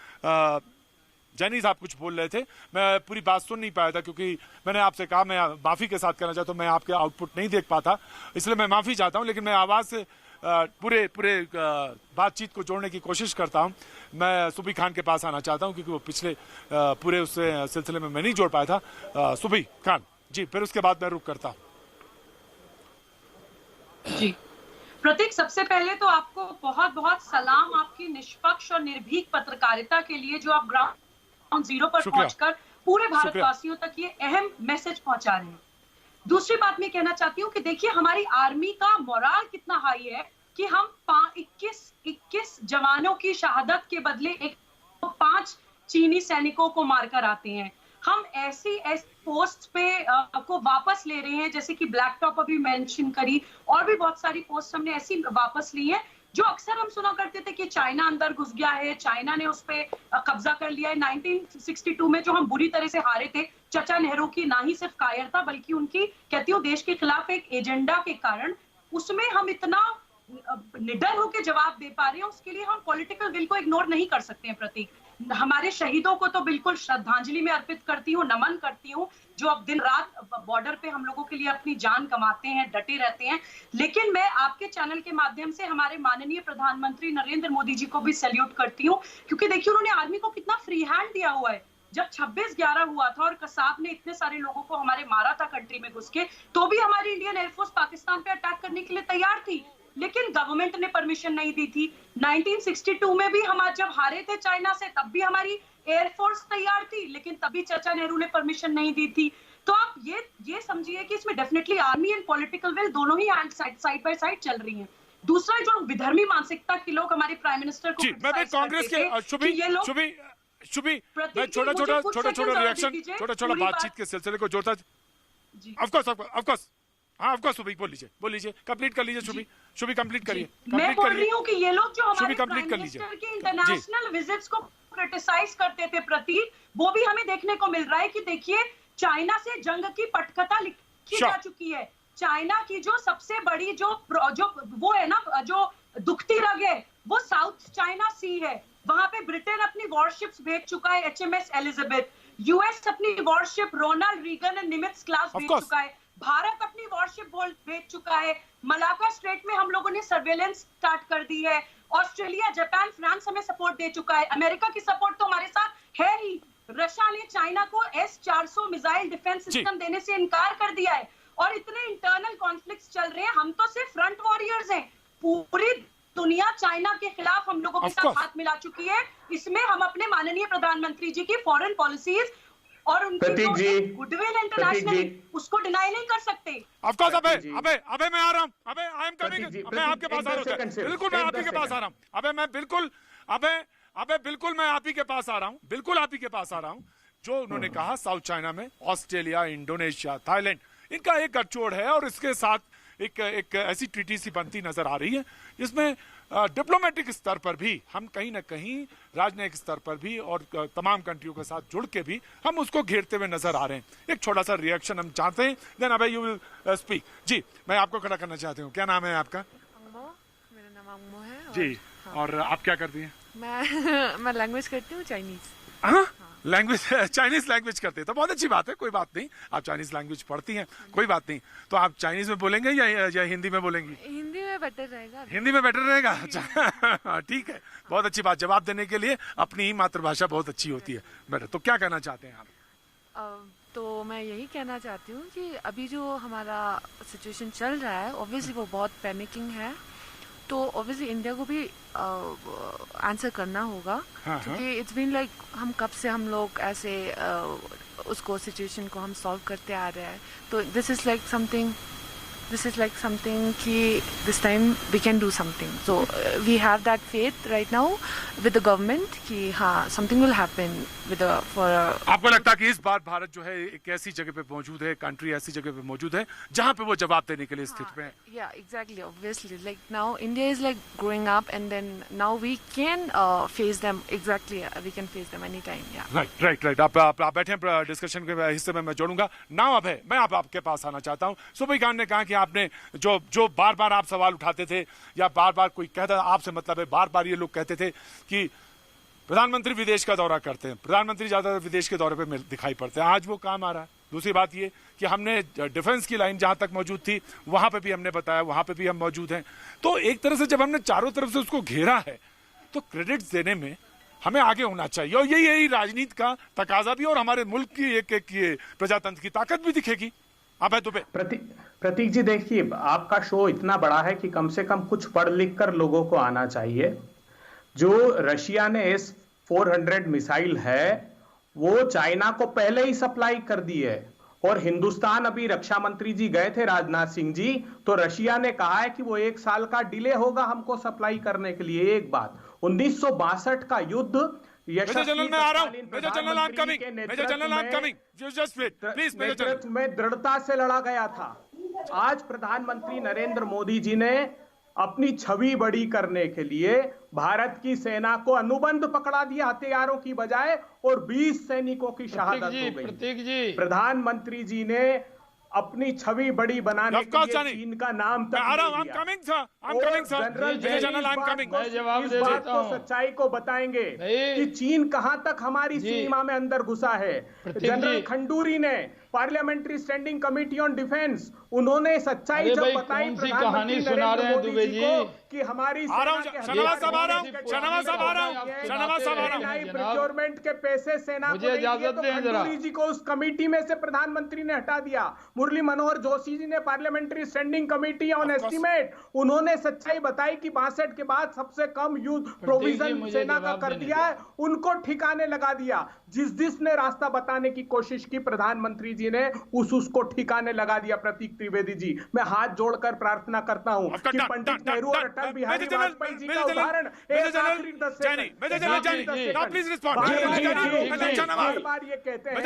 जैनी साहब कुछ बोल रहे थे, मैं पूरी बात सुन नहीं पाया था क्योंकि मैंने आपसे कहा, मैं माफी के साथ कहना चाहता हूँ, मैं आपके आउटपुट नहीं देख पाता, इसलिए मैं माफी चाहता हूँ। लेकिन मैं आवाज से पूरे बातचीत को जोड़ने की कोशिश करता हूँ। मैं सुबी खान के पास आना चाहता हूँ क्योंकि वो पिछले पूरे उस सिलसिले में मैं नहीं जोड़ पाया था। सुबी खान जी, फिर उसके बाद मैं रुक करता हूँ। जी प्रतीक, सबसे पहले तो आपको बहुत बहुत सलाम आपकी निष्पक्ष और निर्भीक पत्रकारिता के लिए, जो आप ग्राउंड जीरो पर पहुंचकर पूरे भारतवासियों तक ये अहम मैसेज पहुंचा रहे हैं। दूसरी बात मैं कहना चाहती हूँ कि देखिए हमारी आर्मी का मोराल कितना हाई है कि हम 21 जवानों की शहादत के बदले 5 चीनी सैनिकों को मारकर आते हैं। हम ऐसी पोस्ट पे को वापस ले रहे हैं, जैसे कि ब्लैक टॉप अभी मेंशन करी, और भी बहुत सारी पोस्ट हमने ऐसी वापस ली है जो अक्सर हम सुना करते थे कि चाइना अंदर घुस गया है, चाइना ने उस पे कब्जा कर लिया है। 1962 में जो हम बुरी तरह से हारे थे, चाचा नेहरू की ना ही सिर्फ कायरता बल्कि उनकी, कहती हूँ, देश के खिलाफ एक एजेंडा के कारण, उसमें हम इतना निडर होकर जवाब दे पा रहे हैं, उसके लिए हम पॉलिटिकल विल को इग्नोर नहीं कर सकते हैं। प्रतीक, हमारे शहीदों को तो बिल्कुल श्रद्धांजलि में अर्पित करती हूँ, नमन करती हूँ, जो अब दिन रात बॉर्डर पे हम लोगों के लिए अपनी जान कमाते हैं, डटे रहते हैं। लेकिन मैं आपके चैनल के माध्यम से हमारे माननीय प्रधानमंत्री नरेंद्र मोदी जी को भी सैल्यूट करती हूँ, क्योंकि देखिए उन्होंने आर्मी को कितना फ्री हैंड दिया हुआ है। जब 26/11 हुआ था और कसाब ने इतने सारे लोगों को हमारे मारा था कंट्री में घुस के, तो भी हमारी इंडियन एयरफोर्स पाकिस्तान पे अटैक करने के लिए तैयार थी। लेकिन गवर्नमेंट ने परमिशन नहीं दी थी। 1962 में भी हम जब हारे थे चाइना से, तब भी हमारी एयरफोर्स तैयार थी, लेकिन तभी चाचा नेहरू ने परमिशन नहीं दी थी। तो आप ये समझिए कि इसमें definitely army and political will दोनों ही साइड बाय साइड चल रही हैं। दूसरा, जो विधर्मी मानसिकता के लोग हमारे प्राइम मिनिस्टर को मैं कांग्रेस के शुभी मैं छोटा रिएक्शन, छोटा बातचीत के सिलसिले को जोड़ता। ऑफ कोर्स शुभी बोल लीजिए, कंप्लीट कर लीजिए शुभी कंप्लीट करिए। मैं बोल रही हूँ कि ये लोग जो हमारे प्राइम मिनिस्टर के इंटरनेशनल विजिट्स को क्रिटिसाइज करते थे प्रतीक, वो भी हमें देखने को मिल रहा है कि देखिए चाइना से जंग की पटकथा लिखी जा चुकी है। चाइना की जो सबसे बड़ी जो वो है ना, जो दुखती रग है, वो साउथ चाइना सी है। वहां पे ब्रिटेन अपनी वॉरशिप्स भेज चुका है, HMS एलिजाबेथ। यूएस अपनी warship Ronald Reagan and Nimitz class भेज चुका है। भारत अपनी वॉरशिप भेज चुका है। मलाका स्ट्रेट में हम लोगों ने सर्वेलेंस स्टार्ट कर दी है। ऑस्ट्रेलिया, जापान, फ्रांस हमें सपोर्ट दे चुका है। अमेरिका की सपोर्ट तो हमारे साथ है ही। रशिया ने चाइना को S-400 मिसाइल डिफेंस सिस्टम देने से इनकार कर दिया है। और इतने इंटरनल कॉन्फ्लिक्ट्स चल रहे हैं, हम तो सिर्फ फ्रंट वॉरियर्स हैं। पूरी दुनिया चाइना के खिलाफ हम लोगों के साथ हाथ मिला चुकी है। इसमें हम अपने माननीय प्रधानमंत्री जी की फॉरेन पॉलिसीज और उनकी गुडविल इंटरनेशनल, उसको डिनाई नहीं कर सकते। ऑफ कोर्स अबे मैं आ रहा हूं, अबे आई एम कमिंग, मैं आपके पास आ रहा हूं, बिल्कुल मैं आप ही के पास आ रहा हूं। बिल्कुल मैं आप ही के पास आ रहा हूं। जो उन्होंने कहा साउथ चाइना में ऑस्ट्रेलिया, इंडोनेशिया, थाईलैंड, इनका एक गठजोड़ है और इसके साथ एक ऐसी ट्रीटी सी बनती नजर आ रही है जिसमें डिप्लोमेटिक स्तर पर भी हम कहीं ना कहीं, राजनयिक स्तर पर भी और तमाम कंट्रियों के साथ जुड़ के भी हम उसको घेरते हुए नजर आ रहे हैं। एक छोटा सा रिएक्शन हम चाहते हैं, देन अबे यू विल स्पीक। जी, मैं आपको खड़ा करना चाहती हूँ। क्या नाम है आपका? मेरा नाम अंगमो है। जी, और आप क्या करती हैं? मैं लैंग्वेज करती हूँ, चाइनीज। लैंग्वेज, चाइनीज लैंग्वेज करते हैं तो बहुत अच्छी बात है, कोई बात नहीं। आप चाइनीज लैंग्वेज पढ़ती हैं, कोई बात नहीं। तो आप चाइनीज में बोलेंगे या हिंदी में बोलेंगी? हिंदी में बेटर रहेगा। हिंदी में बेटर रहेगा, अच्छा ठीक है, बहुत अच्छी बात। जवाब देने के लिए अपनी ही मातृभाषा बहुत अच्छी होती है। बेटर, तो क्या कहना चाहते हैं आप? तो मैं यही कहना चाहती हूँ कि अभी जो हमारा सिचुएशन चल रहा है, ऑब्वियसली वो बहुत पैनिकिंग है। तो ऑब्वियसली इंडिया को भी आंसर करना होगा, क्योंकि इट्स बीन लाइक हम कब से हम लोग ऐसे उसको सिचुएशन को हम सॉल्व करते आ रहे हैं। तो दिस इज लाइक समथिंग कि this time we can do something. So we have that faith right now with the government कि हाँ, something will happen with for. आपको लगता है कि इस बार भारत जो है एक ऐसी जगह पे मौजूद है, कंट्री ऐसी जगह पे मौजूद है जहां पे वो जवाब देने के लिए स्थित में है? या exactly, obviously like now India is like growing up and then now we can face them. Exactly, we can face them any time. Right. आप बैठे हैं, डिस्कशन के हिस्से में मैं जोड़ूंगा नाउ। अब है, मैं आपके पास आना चाहता हूँ। सुबह खान ने कहा कि आपने जो बार बार आप सवाल उठाते थे या बार बार कोई कहता, आपसे मतलब है बार बार ये लोग कहते थे कि प्रधानमंत्री विदेश का दौरा करते हैं, प्रधानमंत्री ज्यादातर विदेश के दौरे पे दिखाई पड़ते हैं। आज वो काम आ रहा है। दूसरी बात ये कि हमने डिफेंस की लाइन जहां तक मौजूद थी वहां पे भी हमने बताया, वहां पे भी हम मौजूद हैं। तो एक तरह से जब हमने चारों तरफ से उसको घेरा है तो क्रेडिट देने में हमें आगे होना चाहिए, और यही राजनीति का तकाजा भी और हमारे मुल्क की एक प्रजातंत्र की ताकत भी दिखेगी। आप है दुबे। प्रतीक जी, देखिए आपका शो इतना बड़ा है कि कम से कम कुछ पढ़ लिख कर लोगों को आना चाहिए। जो रशिया ने S-400 मिसाइल है वो चाइना को पहले ही सप्लाई कर दी है, और हिंदुस्तान, अभी रक्षा मंत्री जी गए थे राजनाथ सिंह जी, तो रशिया ने कहा है कि वो 1 साल का डिले होगा हमको सप्लाई करने के लिए। एक बात, 1962 का युद्ध मेजर जनरल मैं आ रहा हूं, major general I am coming, major general I am coming, just wait please. Major general में दृढ़ता से लड़ा गया था। आज प्रधानमंत्री नरेंद्र मोदी जी ने अपनी छवि बड़ी करने के लिए भारत की सेना को अनुबंध पकड़ा दिया हथियारों की बजाय, और 20 सैनिकोों की शहादत हो गई। प्रतीक जी, प्रधानमंत्री जी ने अपनी छवि बड़ी बनाने के लिए चीन का नाम तक इस बात को, सच्चाई को बताएंगे कि चीन कहां तक हमारी सीमा में अंदर घुसा है। जनरल खंडूरी ने parliamentary standing committee on defence, उन्होंने सच्चाई जब बताई कहानी सुना रहे हैं दुबे जी कि हमारी प्रोक्योरमेंट के पैसे सेना मुझे इजाजत दें जरा, जी को उस कमेटी में से प्रधानमंत्री ने हटा दिया। मुरली मनोहर जोशी जी ने parliamentary standing committee on estimate, उन्होंने सच्चाई बताई कि 62 के बाद सबसे कम यूथ प्रोविजन सेना का कर दिया है, उनको ठिकाने लगा दिया। जिसने रास्ता बताने की कोशिश की प्रधानमंत्री जी ने उसको ठिकाने लगा दिया। प्रतीक त्रिवेदी जी, मैं हाथ जोड़कर प्रार्थना करता हूं कि पंडित नेहरू और अटल बिहारी वाजपेयी जी का उदाहरण बार ये कहते हैं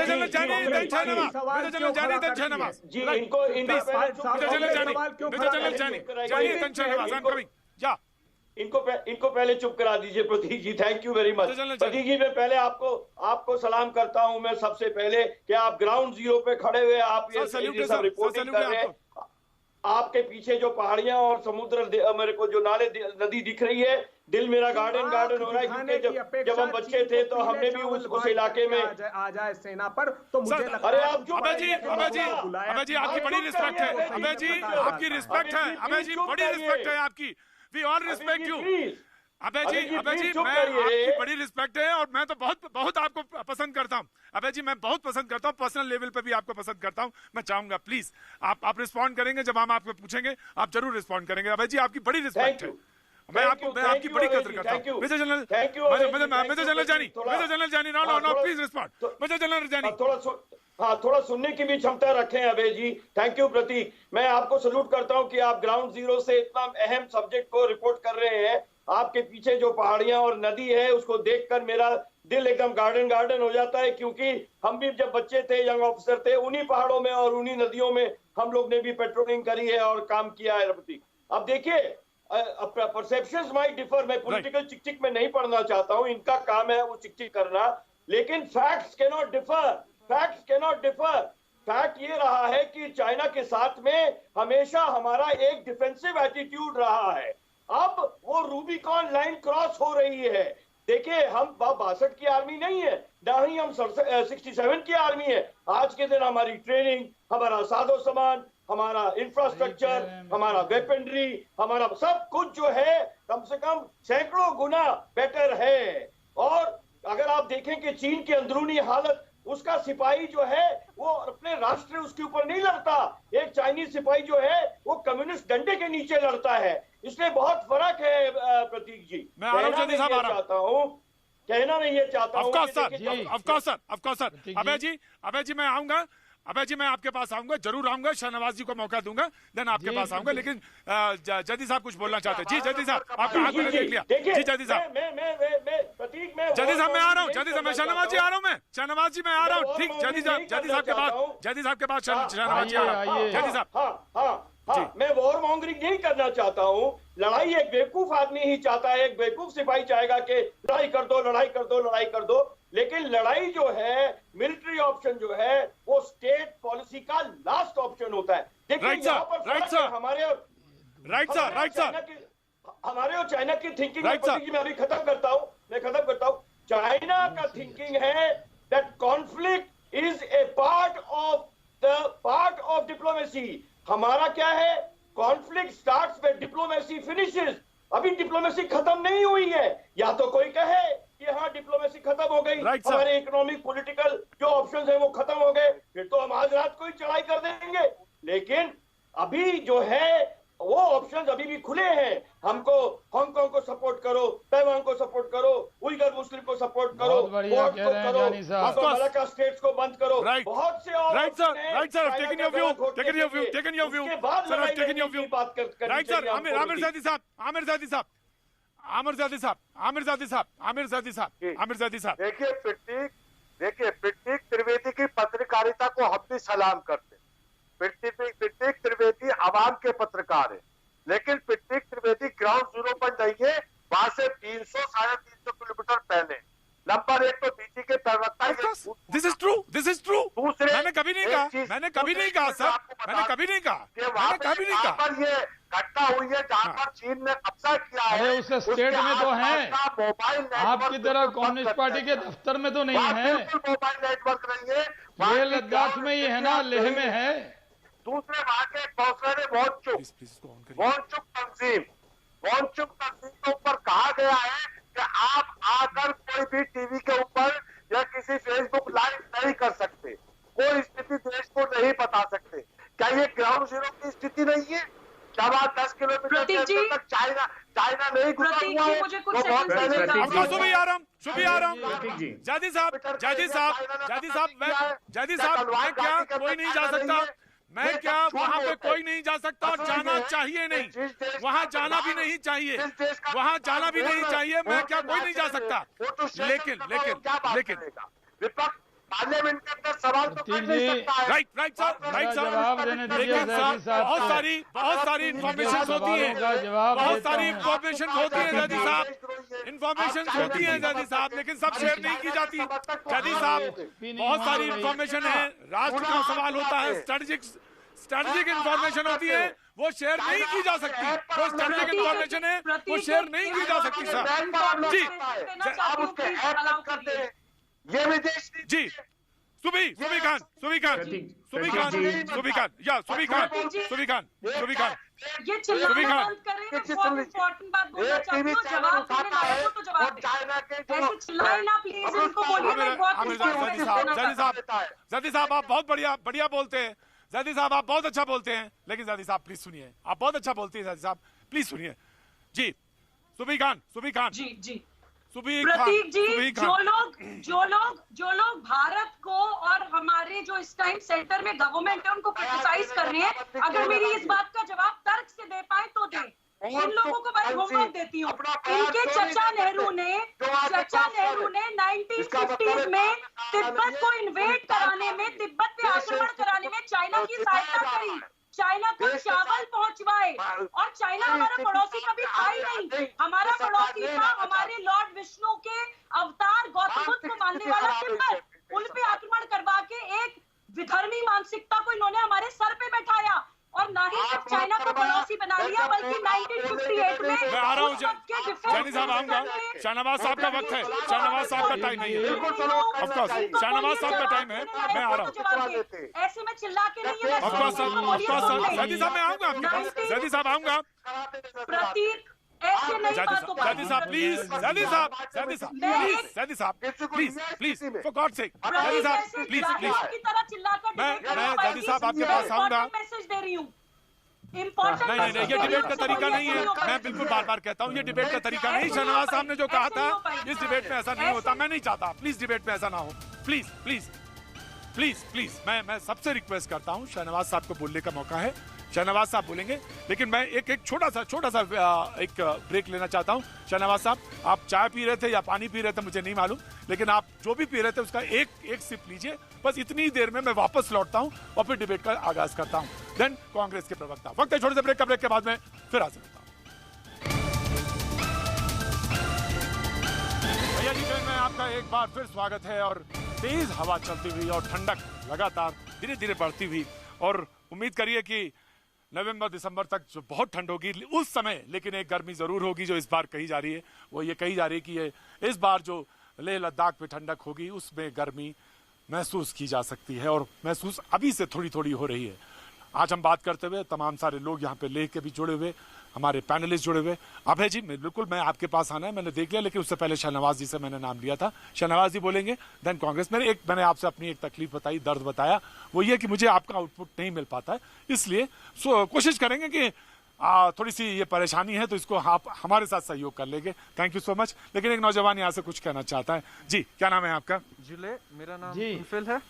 इनको पहले चुप करा दीजिए। प्रतीक जी, थैंक यू वेरी मच। प्रतीक जी, मैं पहले आपको सलाम करता हूं। मैं सबसे पहले कि आप ग्राउंड जीरो पे खड़े हुए आप ये सब रिपोर्टिंग कर रहे हैं। आपके पीछे जो पहाड़ियां और समुद्र, मेरे को जो नाले नदी दिख रही है, दिल मेरा गार्डन हो रहा है, क्योंकि जब हम बच्चे थे तो हमने भी उस इलाके में आ जाए सेना पर तो मुझे अरे आप जो अबे जी आपकी बड़ी रिस्पेक्ट है। अबे जी आपकी रिस्पेक्ट है। अबे जी बड़ी रिस्पेक्ट है आपकी। We all respect you. अबे जी मैं आपकी बड़ी रिस्पेक्ट है और मैं तो बहुत आपको पसंद करता हूँ। अबे जी मैं बहुत पसंद करता हूँ, पर्सनल लेवल पे भी आपको पसंद करता हूँ। मैं चाहूंगा प्लीज आप रिस्पॉन्ड करेंगे जब हम आपको पूछेंगे, आप जरूर रिस्पॉन्ड करेंगे। अबे जी आपकी बड़ी रिस्पेक्ट है, मैं आपकी बड़ी कदर करता हूँ। Major general Jani no please respond. Major general Jani थोड़ा सुनने की भी क्षमता रखें अभय जी। थैंक यू प्रतीक, मैं आपको सल्यूट करता हूं कि आप ग्राउंड जीरो से इतना अहम सब्जेक्ट को रिपोर्ट कर रहे हैं। आपके पीछे जो पहाड़ियां और नदी है उसको देखकर मेरा दिल एकदम गार्डन हो जाता है, क्योंकि हम भी जब बच्चे थे, यंग ऑफिसर थे, उन्हीं पहाड़ों में और उन्हीं नदियों में हम लोग ने भी पेट्रोलिंग करी है और काम किया है प्रतीक। अब देखिए, परसेप्शंस माइट डिफर। मैं पॉलिटिकल चिक में नहीं पढ़ना चाहता हूं, इनका काम है वो चिक करना, लेकिन फैक्ट्स कैनॉट डिफर। फैक्ट ये रहा है कि चाइना के साथ में हमेशा हमारा एक डिफेंसिव एटीट्यूड रहा है। अब वो रूबिकॉन लाइन क्रॉस हो रही है। देखिए, हम 62 की आर्मी नहीं है, ना ही हम 67 की आर्मी है। आज के दिन हमारी ट्रेनिंग, हमारा साजो सामान, हमारा इंफ्रास्ट्रक्चर, हमारा वेपनरी, हमारा सब कुछ जो है कम से कम सैकड़ों गुना बेटर है। और अगर आप देखें कि चीन की अंदरूनी हालत, उसका सिपाही जो है वो अपने राष्ट्र उसके ऊपर नहीं लड़ता। एक चाइनीज सिपाही जो है वो कम्युनिस्ट डंडे के नीचे लड़ता है। इसलिए बहुत फर्क है प्रतीक जी। मैं कहना नहीं ये चाहता हूँ। Of course sir. अभय जी मैं आऊंगा। अभय जी मैं आपके पास आऊंगा, जरूर आऊंगा, शाहनवाज जी को मौका दूंगा, देन आपके पास आऊंगा। लेकिन जदी साहब कुछ बोलना चाहते हैं। जी जदी साहब, आपका हाथ मैंने देख लिया। जी जदी साहब, जदी साहब मैं आ रहा हूँ। जदी साहब, मैं शाहनवाज जी आ रहा हूँ। मैं शाहनवाज जी मैं आ रहा हूँ। ठीक, जदी साहब के बाद शाहनवाज जी आ रहा हूँ। जदी साहब, मैं वॉर मॉन्गरिंग नहीं करना चाहता हूँ। लड़ाई एक बेवकूफ आदमी ही चाहता है, एक बेवकूफ सिपाही चाहेगा कि लड़ाई कर दो। लेकिन लड़ाई जो है, मिलिट्री ऑप्शन जो है, वो स्टेट पॉलिसी का लास्ट ऑप्शन होता है। देखिए हमारे और चाइना की थिंकिंग मैं अभी खत्म करता हूँ। चाइना का थिंकिंग है that conflict is a part of diplomacy. हमारा क्या है, conflict starts with diplomacy finishes. अभी डिप्लोमेसी खत्म नहीं हुई है। या तो कोई कहे कि हाँ डिप्लोमेसी खत्म हो गई, हमारे इकोनॉमिक पॉलिटिकल जो ऑप्शंस हैं वो खत्म हो गए, फिर तो हम आज रात को ही चढ़ाई कर देंगे। लेकिन अभी जो है वो ऑप्शंस अभी भी खुले हैं। हमको हांगकांग को सपोर्ट करो, ताइवान को सपोर्ट करो, उइगर मुस्लिम को सपोर्ट करो, मलाका स्टेट्स को बंद करो। बहुत से और देखिए प्रतीक त्रिवेदी की पत्रकारिता को हम भी सलाम करते हैं। प्रतीक त्रिवेदी आवाम के पत्रकार है, लेकिन प्रतीक त्रिवेदी ग्राउंड जीरो पर नहीं है, वहां से 300-350 किलोमीटर पहले। नंबर 1 तो बीटी के प्रवक्ता। This is true. दूसरे, मैंने कभी नहीं कहा सर। मैंने कभी नहीं कहा, मैंने कभी नहीं जहाँ कहा। पर ये घटना हुई है, जहाँ पर चीन ने कब्जा किया है, अरे उस स्टेट में तो है, मोबाइल आपकी तरह कम्युनिस्ट पार्टी के दफ्तर में तो नहीं है। मोबाइल नेटवर्क नहीं है, ये लद्दाख में ही है ना, लेह में है। दूसरे वहाँ के कौंसलर वॉनचुक तंजीम के ऊपर कहा गया है कि आप आकर कोई भी टीवी के ऊपर या किसी फेसबुक लाइव नहीं कर सकते, कोई स्थिति देश को नहीं बता सकते। क्या ये ग्राउंड जीरो की स्थिति नहीं है? जब आप 10 किलोमीटर तक चाइना नहीं घुसा हुआ है, मुझे कुछ वो बहुत पहले सुबह आ रहा हूँ, जादी साहब, मैं क्या कोई नहीं जा सकता, मैं क्या वहाँ पे कोई नहीं जा सकता और जाना चाहिए नहीं, वहाँ जाना भी नहीं चाहिए, वहाँ जाना भी नहीं चाहिए, मैं क्या कोई नहीं जा सकता। लेकिन पार्लियामेंट के अंदर सवाल तो कर नहीं सकता है। राइट सर, लेकिन सर बहुत सारी इंफॉर्मेशन होती है, बहुत सारी इंफॉर्मेशन होती है जादी साहब, इंफॉर्मेशन होती है जादी साहब, लेकिन सब शेयर नहीं की जाती जादी साहब। बहुत सारी इंफॉर्मेशन है, राष्ट्र का सवाल होता है, स्ट्रेटेजिक इंफॉर्मेशन होती है, वो शेयर नहीं की जा सकती, वो स्ट्रेटेजिक इंफॉर्मेशन है, वो शेयर नहीं की जा सकती सर। जी ये विदेश जी सुबी खान ये चिल्लाना बंद करें, मैं बहुत इम्पोर्टेंट बात बोलना चाहती हूँ, जवाब देने लायक हो तो जवाब दें, ऐसे चिल्लाए ना प्लीज, इनको बोलिए मैं बहुत जादी साहब आप बहुत बढ़िया बोलते हैं, जादी साहब आप बहुत अच्छा बोलते हैं, लेकिन जादी साहब प्लीज सुनिए, आप बहुत अच्छा बोलते हैं जादी साहब, प्लीज सुनिए। जी सुबी खान जी प्रतीक जी, जो लोग भारत को और हमारे जो इस टाइम सेंटर में गवर्नमेंट है उनको क्रिटिसाइज कर रहे हैं, अगर मेरी इस बात का जवाब तर्क से दे पाए तो दे। इन लोगों को मैं होमवर्क देती हूँ, इनके चचा नेहरू ने 1950s में तिब्बत को इन्वेड कराने में, तिब्बत पे आक्रमण कराने में चाइना की सहायता करी, चाइना को चावल पहुंचवाए, और चाइना हमारा पड़ोसी कभी था ही नहीं, हमारा पड़ोसी था हमारे लॉर्ड विष्णु के अवतार गौतम बुद्ध को मानने वाला तिब्बत। उन पे आक्रमण करवा के एक विधर्मी मानसिकता को इन्होंने हमारे सर पे बैठाया, और ना ही सिर्फ चाइना को पड़ोसी बना लिया बल्कि 1958 में मैं आ रहा हूँ जानी साहब, आऊंगा। शाहनवाज साहब का वक्त है, शाहनवाज साहब का टाइम नहीं है, ऑफकोर्स शाहनवाज साहब का टाइम है, मैं आ रहा हूँ। ऐसे में चिल्ला के नहीं है, ऑफकोर्स सर, जानी साहब मैं आऊंगा आपके पास, जानी साहब आऊंगा। प्रतीक ऐसे नहीं बातों पर, जानी साहब प्लीज, जानी साहब प्लीज फॉर गॉड सेक, जानी साहब प्लीज की तरह चिल्लाकर मैं जानी साहब आपके पास आऊंगा। मैसेज दे रही हूँ, नहीं, ये डिबेट का तरीका नहीं है, मैं बिल्कुल बार कहता हूँ ये डिबेट का तरीका नहीं। शाहनवाज साहब ने जो कहा था इस डिबेट में ऐसा नहीं होता, मैं नहीं चाहता, प्लीज डिबेट में ऐसा ना हो, प्लीज मैं सबसे रिक्वेस्ट करता हूँ, शाहनवाज साहब को बोलने का मौका है, शाहनवाज साहब बोलेंगे, लेकिन मैं एक छोटा सा एक ब्रेक लेना चाहता हूं। शाहनवाज साहब आप चाय पी रहे थे या पानी पी रहे थे मुझे नहीं मालूम, लेकिन आप जो भी पी रहे थे उसका एक सिप लीजिए, बस इतनी देर में मैं वापस लौटता हूं और फिर डिबेट का आगाज करता हूं। देन कांग्रेस के प्रवक्ता, वक्त है छोटे से ब्रेक का, ब्रेक के बाद में फिर हाजिर होता हूं। भैया जी में आपका एक बार फिर स्वागत है, और तेज हवा चलती हुई और ठंडक लगातार धीरे धीरे बढ़ती हुई, और उम्मीद करिए कि नवंबर दिसंबर तक जो बहुत ठंड होगी उस समय, लेकिन एक गर्मी जरूर होगी जो इस बार कही जा रही है, वो ये कही जा रही है कि ये इस बार जो लेह लद्दाख पे ठंडक होगी उसमें गर्मी महसूस की जा सकती है, और महसूस अभी से थोड़ी थोड़ी हो रही है। आज हम बात करते हुए तमाम सारे लोग यहाँ पे लेह के भी जुड़े हुए, हमारे पैनलिस्ट जुड़े हुए। अभय जी बिल्कुल मैं आपके पास आना है, मैंने देख लिया, लेकिन उससे पहले शाहनवाज जी से मैंने नाम लिया था, शाहनवाज जी बोलेंगे, देन कांग्रेस। मैंने आपसे अपनी एक तकलीफ बताई, दर्द बताया, वो ये कि मुझे आपका आउटपुट नहीं मिल पाता है, इसलिए कोशिश करेंगे कि थोड़ी सी ये परेशानी है तो इसको आप हमारे साथ सहयोग कर लेंगे। Thank you so much. लेकिन एक नौजवान यहाँ से कुछ कहना चाहता है। जी क्या नाम है आपका? जिले, मेरा नाम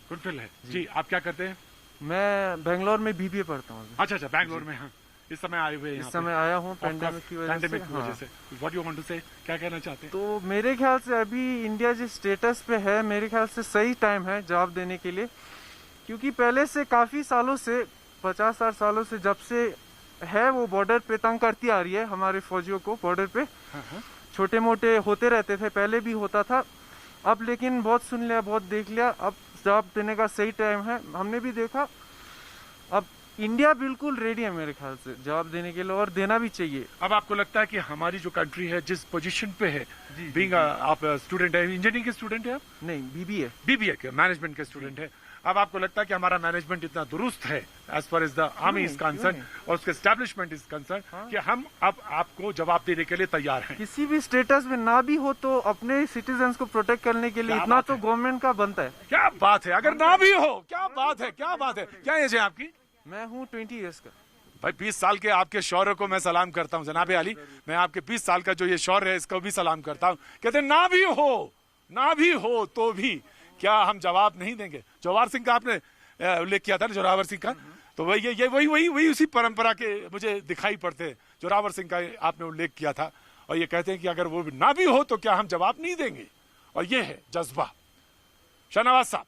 कुनफिल है। जी आप क्या करते हैं? मैं बेंगलोर में बीबीए पढ़ता हूँ। अच्छा बेंगलोर में। हाँ, इस समय आए हुए हैं? इस समय आया हूँ पेंडेमिक की वजह से। व्हाट यू वांट टू से, क्या कहना चाहते हैं? तो मेरे ख्याल से अभी इंडिया जिस स्टेटस पे है, मेरे ख्याल से सही टाइम है जवाब देने के लिए, क्योंकि पहले से काफी सालों से 50-60 सालों से जब से है वो बॉर्डर पे तंग करती आ रही है हमारे फौजियों को। बॉर्डर पे छोटे मोटे होते रहते थे, पहले भी होता था, अब लेकिन बहुत सुन लिया, बहुत देख लिया, अब जवाब देने का सही टाइम है। हमने भी देखा अब इंडिया बिल्कुल रेडी है मेरे ख्याल से जवाब देने के लिए, और देना भी चाहिए। अब आपको लगता है कि हमारी जो कंट्री है जिस पोजीशन पे है, बीइंग आप स्टूडेंट है, इंजीनियरिंग के स्टूडेंट है आप? नहीं, बीबीए के मैनेजमेंट के स्टूडेंट है। अब आपको लगता है कि हमारा मैनेजमेंट इतना दुरुस्त है as far as the army is concern और उसके एस्टेब्लिशमेंट इज कंसर्न कि हम अब आपको जवाब देने के लिए तैयार हैं? किसी भी स्टेटस में ना भी हो तो अपने सिटीजन्स को प्रोटेक्ट करने के लिए इतना तो गवर्नमेंट का बनता है। क्या बात है, अगर ना भी हो, क्या बात है, क्या बात है। क्या एज है आपकी? मैं हूँ 20 ईयर्स का। भाई 20 साल के आपके शौर्य को मैं सलाम करता हूँ जनाब अली। मैं आपके 20 साल का जो ये शौर्य है इसको भी सलाम करता हूँ। कहते ना भी हो तो भी क्या हम जवाब नहीं देंगे? जोरावर सिंह का आपने उल्लेख किया था ना, जोरावर सिंह का, तो वही उसी परंपरा के मुझे दिखाई पड़ते हैं। जोरावर सिंह का आपने उल्लेख किया था और ये कहते हैं कि अगर वो ना भी हो तो क्या हम जवाब नहीं देंगे, और ये है जज्बा। शाहनवाज साहब,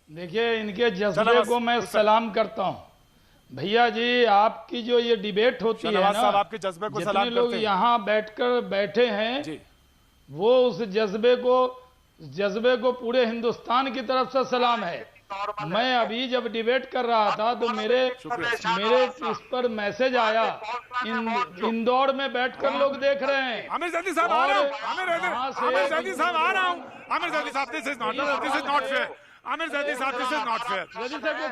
देखिए इनके जज्बे को मैं सलाम करता हूं। भैया जी, आपकी जो ये डिबेट होती है ना, आपके जज्बे को सलाम जितने लोग यहाँ बैठे हैं जी, वो उस जज्बे को पूरे हिंदुस्तान की तरफ से सलाम है। मैं अभी जब डिबेट कर रहा था तो मेरे इस पर मैसेज आया, इंदौर में बैठकर लोग देख रहे हैं। आमिर ज़ैदी साहब आ रहा हूं, आमिर ज़ैदी साहब आ रहा हूं। आमिर ज़ैदी साहब, this is not fair. Aamir Zaidi साहब, this is not fair.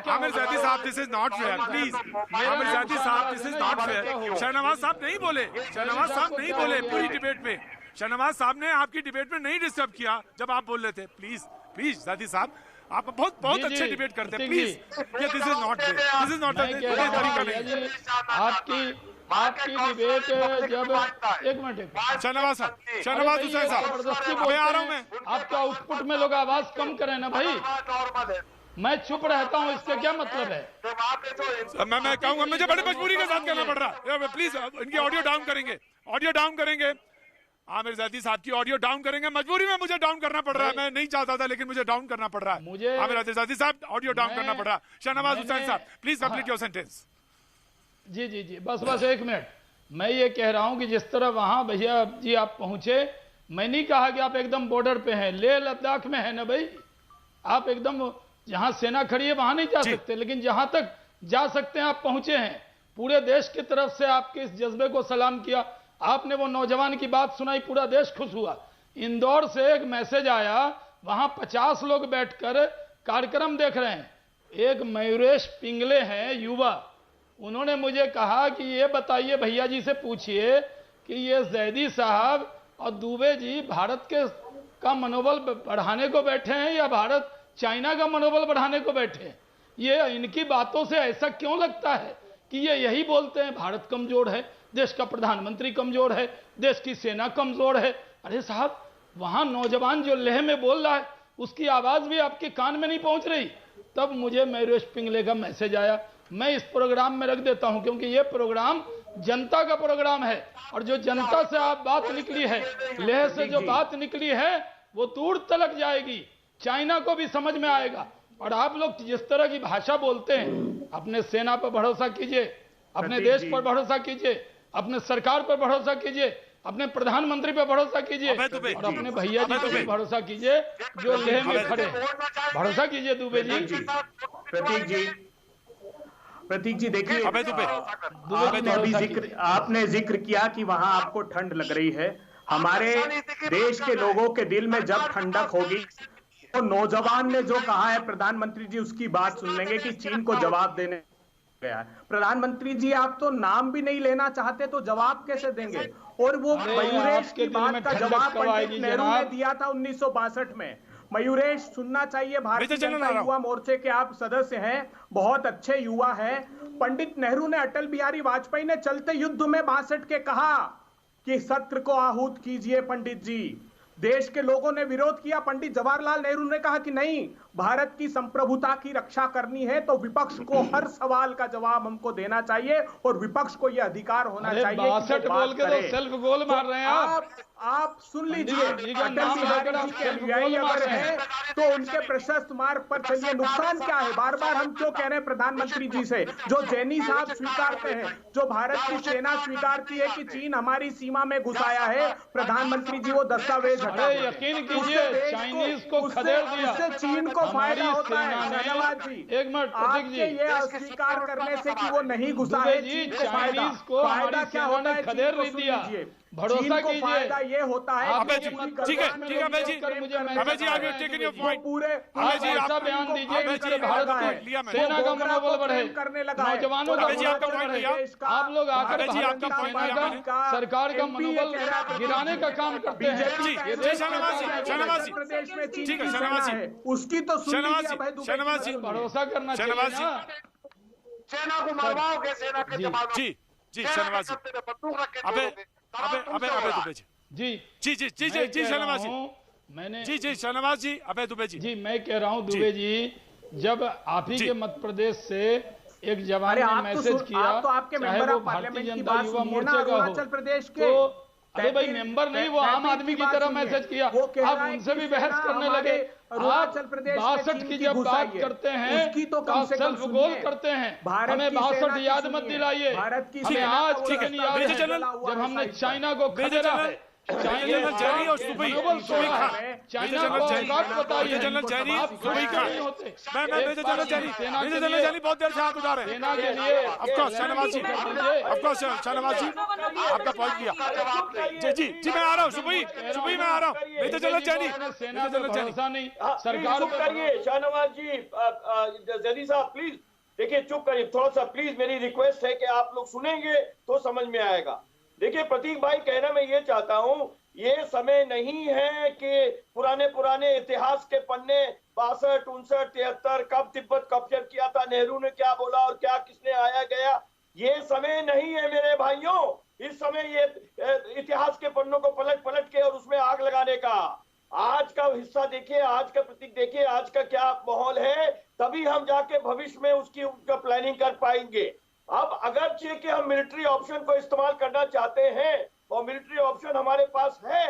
Aamir Zaidi साहब, this is not fair, please. Aamir Zaidi साहब, this is not fair. Shahnawaz साहब नहीं बोले, शाहनवाज साहब नहीं बोले पूरी डिबेट में। शाहनवाज साहब ने आपकी डिबेट में नहीं डिस्टर्ब किया जब आप बोल रहे थे। प्लीज ज़ैदी साहब, आप बहुत अच्छे डिबेट करते हैं, प्लीज। ये दिस इज नॉट तरीका नहीं। आपकी डिबेट जब एक मिनट शाहनवाज हुसैन साहब, मैं आ रहा हूं। मैं आपका आउटपुट में लोग आवाज कम करें ना भाई, मैं चुप रहता हूं, इसका क्या मतलब है? मैं कहूंगा, मुझे बड़ी मजबूरी के साथ करना पड़ रहा है। प्लीज इनकी ऑडियो डाउन करेंगे, आमिर ज़ैदी साहब की ऑडियो डाउन करेंगे। मजबूरी में मुझे डाउन करना पड़ रहा है, मैं नहीं चाहता था लेकिन मुझे डाउन करना पड़ रहा है। आमिर ज़ैदी साहब, ऑडियो डाउन करना पड़ रहा है। शाहनवाज हुसैन साहब, प्लीज कंप्लीट योर सेंटेंस। जी, बस एक मिनट। मैं ये कह रहा हूं कि जिस तरह वहां भैया जी आप पहुंचे, मैं नहीं कहा कि आप एकदम बॉर्डर पे हैं, लेह लद्दाख में है ना भाई। आप एकदम जहां सेना खड़ी है वहां नहीं जा सकते, लेकिन जहां तक जा सकते हैं आप पहुंचे हैं। पूरे देश की तरफ से आपके इस जज्बे को सलाम किया। आपने वो नौजवान की बात सुनाई, पूरा देश खुश हुआ। इंदौर से एक मैसेज आया, वहां 50 लोग बैठकर कार्यक्रम देख रहे हैं। एक मयूरेश पिंगले हैं, युवा, उन्होंने मुझे कहा कि ये बताइए, भैया जी से पूछिए कि ये ज़ैदी साहब और दुबे जी भारत का मनोबल बढ़ाने को बैठे हैं या भारत चाइना का मनोबल बढ़ाने को बैठे हैं? ये इनकी बातों से ऐसा क्यों लगता है कि ये यही बोलते हैं भारत कमजोर है, देश का प्रधानमंत्री कमजोर है, देश की सेना कमजोर है। अरे साहब, वहां नौजवान जो लेह में बोल रहा है उसकी आवाज भी आपके कान में नहीं पहुंच रही। तब मुझे मयूरेश पिंगले का मैसेज आया, मैं इस प्रोग्राम में रख देता हूं, क्योंकि ये प्रोग्राम जनता का प्रोग्राम है और जो जनता से आप बात निकली है, लेह से जो बात निकली है वो दूर तलक जाएगी, चाइना को भी समझ में आएगा। और आप लोग जिस तरह की भाषा बोलते हैं, अपने सेना पर भरोसा कीजिए, अपने देश पर भरोसा कीजिए, अपने सरकार पर भरोसा कीजिए, अपने प्रधानमंत्री पर भरोसा कीजिए और अपने भैया जी पर भरोसा कीजिए जो लेह में खड़े। भरोसा कीजिए दुबे जी। प्रतीक जी देखिए, आपने जिक्र किया कि वहां आपको ठंड लग रही है। हमारे देश के लोगों के दिल में जब ठंडक होगी तो नौजवान ने जो कहा है, प्रधानमंत्री जी उसकी बात सुन लेंगे कि चीन को जवाब देने गया। प्रधानमंत्री जी, आप तो नाम भी नहीं लेना चाहते तो जवाब कैसे देंगे? और वो मयूरेश की बात का जवाब पंडित नेहरू ने दिया था 1962 में। मयूरेश, सुनना चाहिए, भारतीय जनता युवा मोर्चे के आप सदस्य हैं, बहुत अच्छे युवा हैं। पंडित नेहरू ने अटल बिहारी वाजपेयी ने चलते युद्ध में 62 के कहा कि सत्र को आहूत कीजिए पंडित जी। देश के लोगों ने विरोध किया। पंडित जवाहरलाल नेहरू ने कहा कि नहीं, भारत की संप्रभुता की रक्षा करनी है तो विपक्ष को हर सवाल का जवाब हमको देना चाहिए और विपक्ष को यह अधिकार होना चाहिए कि वो बात करे। तो सेल्फ गोल मार रहे हैं आप सुन लीजिए, अटल बिहारी जी के अनुयायी अगर हैं तो उनके प्रशस्त मार्ग पर चलिए। नुकसान क्या है? बार बार हम क्यों कह रहे हैं प्रधानमंत्री जी से, जो जैनी साहब स्वीकारते हैं, जो भारत की सेना स्वीकारती है कि चीन हमारी सीमा में घुस आया है, प्रधानमंत्री जी वो दस्तावेज हटा, यकीन कीजिए चाइनीज को खदेड़ दिया, उससे चीन को फायदा होता है सेना ने- शहनवाज जी, एक मिनट प्रतीक जी, आपके ये अस्वीकार करने से कि वो नहीं घुसा है जी, चीन को फायदा चाइनीज को फायदा हमारी क्या सेना होता ने है खदेड़ चीन को नहीं सुन दिया। लीजिए। भरोसा चीन को कीजिए। फायदा ये होता है अबे कि जी, पूरी ठीक है, गलवान ठीक है, अबे जी, में मुझे अबे जी, आगे टेकन योर पॉइंट। पूरे आप जी, ऐसा आप- बयान इनको दीजिए अबे कि जी, भारत लगा है। को लिया मैंने। सेना का गोगरा को मनोबल बढ़े, फ्रेम करने लगा है। नौजवानों का अबे जी, आपका मनोबल पॉइंट बढ़े। लिया। आप लोग आकर अबे जी, भारत आपका की पॉइंट सेना लिया मैंने। का सरकार का मनोबल गिराने का काम करते हैं। जी, ये जी, देश शहनवाज जी, का शहनवाज जी। प्रदेश में चीन ठीक है, की शहनवाज सेना जी। है, उसकी तो सुन शहनवाज लीजिए जी, भाई, दुबई की शहनवाज जी, मत सुनिए। भरोसा करना चाहिए शहनवाज जी। ना। सेना को मरवाओगे, सेना के जवानों जी जी सेना के शहनवाज जी, कब्जे में बंदूक रख के अबे छोड़ोगे। अबे सवाल अबे तुमसे अबे हो रहा दुबे है। जी, जी जी जी जी जी मैं जी कह शहनवाज रहा जी, हूं, मैंने जी जी शहनवाज जी, अबे दुबे जी, जी मैं कह रहा हूं दुबे जी, जब आप ही जी। के मध्य प्रदेश से एक जवान अरे ने आप तो मैसेज किया, आप तो आपके चाहे मेंबर वो ऑफ भारतीय पार्लियामेंट की जनता बात युवा सुनिए ना, मोर्चे का हो, अरुणाचल प्रदेश के तो अरे भाई 33 मेंबर नहीं, वो आम आदमी की बात तरह सुनिए। मैसेज किया, वो कह आप रहा है उनसे कि भी बहस सेना करने हमारे लगे। आप अरुणाचल प्रदेश में 62 चीन की की जब घुसाई बात है, करते हैं उसकी तो तो कम आप से कम सेल्फ सुनिए। गोल करते हैं, भारत हमें की 62 सेना की याद सुनिए। मत दिलाइए, भारत की हमें सेना आज का ठीक वो है याद मेजर है जनरल, जब हमने चाइना को मेजर खदेड़ा जनरल, है, मेजर जनरल जैनी और सुबई सुबई खान, चाइना मेजर को जनरल जैनी, औकात बताई मेजर है। जनरल जैनी, आप सुबई खड़े खान, नहीं होते। मैं मेजर जनरल जैनी, सेना मेजर के जनरल लिए- जैनी बहुत देर से हाथ उठा रहे हैं। सेना के लिए of course Shahnawaz ji, of course Shahnawaz ji, आपका पॉइंट लिया। जी जी जी मैं आ रहा हूँ, सुबई सुबई मैं आ रहा हूँ, मेजर जनरल जैनी, सेना मेजर पे जनरल जैनी, भरोसा नहीं, सरकार सरकार पे करिए शाहनवाज जी, जैदी साहब प्लीज देखिए, चुप करिए थोड़ा सा प्लीज, मेरी रिक्वेस्ट है कि आप लोग सुनेंगे तो समझ में आएगा। देखिए प्रतीक भाई, कहना मैं ये चाहता हूँ, ये समय नहीं है कि पुराने इतिहास के पन्ने 62, 59, 73 कब तिब्बत कैप्चर किया था, नेहरू ने क्या बोला और क्या किसने आया गया, ये समय नहीं है मेरे भाइयों। इस समय ये इतिहास के पन्नों को पलट के और उसमें आग लगाने का, आज का हिस्सा देखिए, आज का प्रतीक देखिए, आज का क्या माहौल है, तभी हम जाके भविष्य में उसकी प्लानिंग कर पाएंगे। अब अगर कि हम मिलिट्री ऑप्शन को इस्तेमाल करना चाहते हैं और मिलिट्री ऑप्शन हमारे पास है,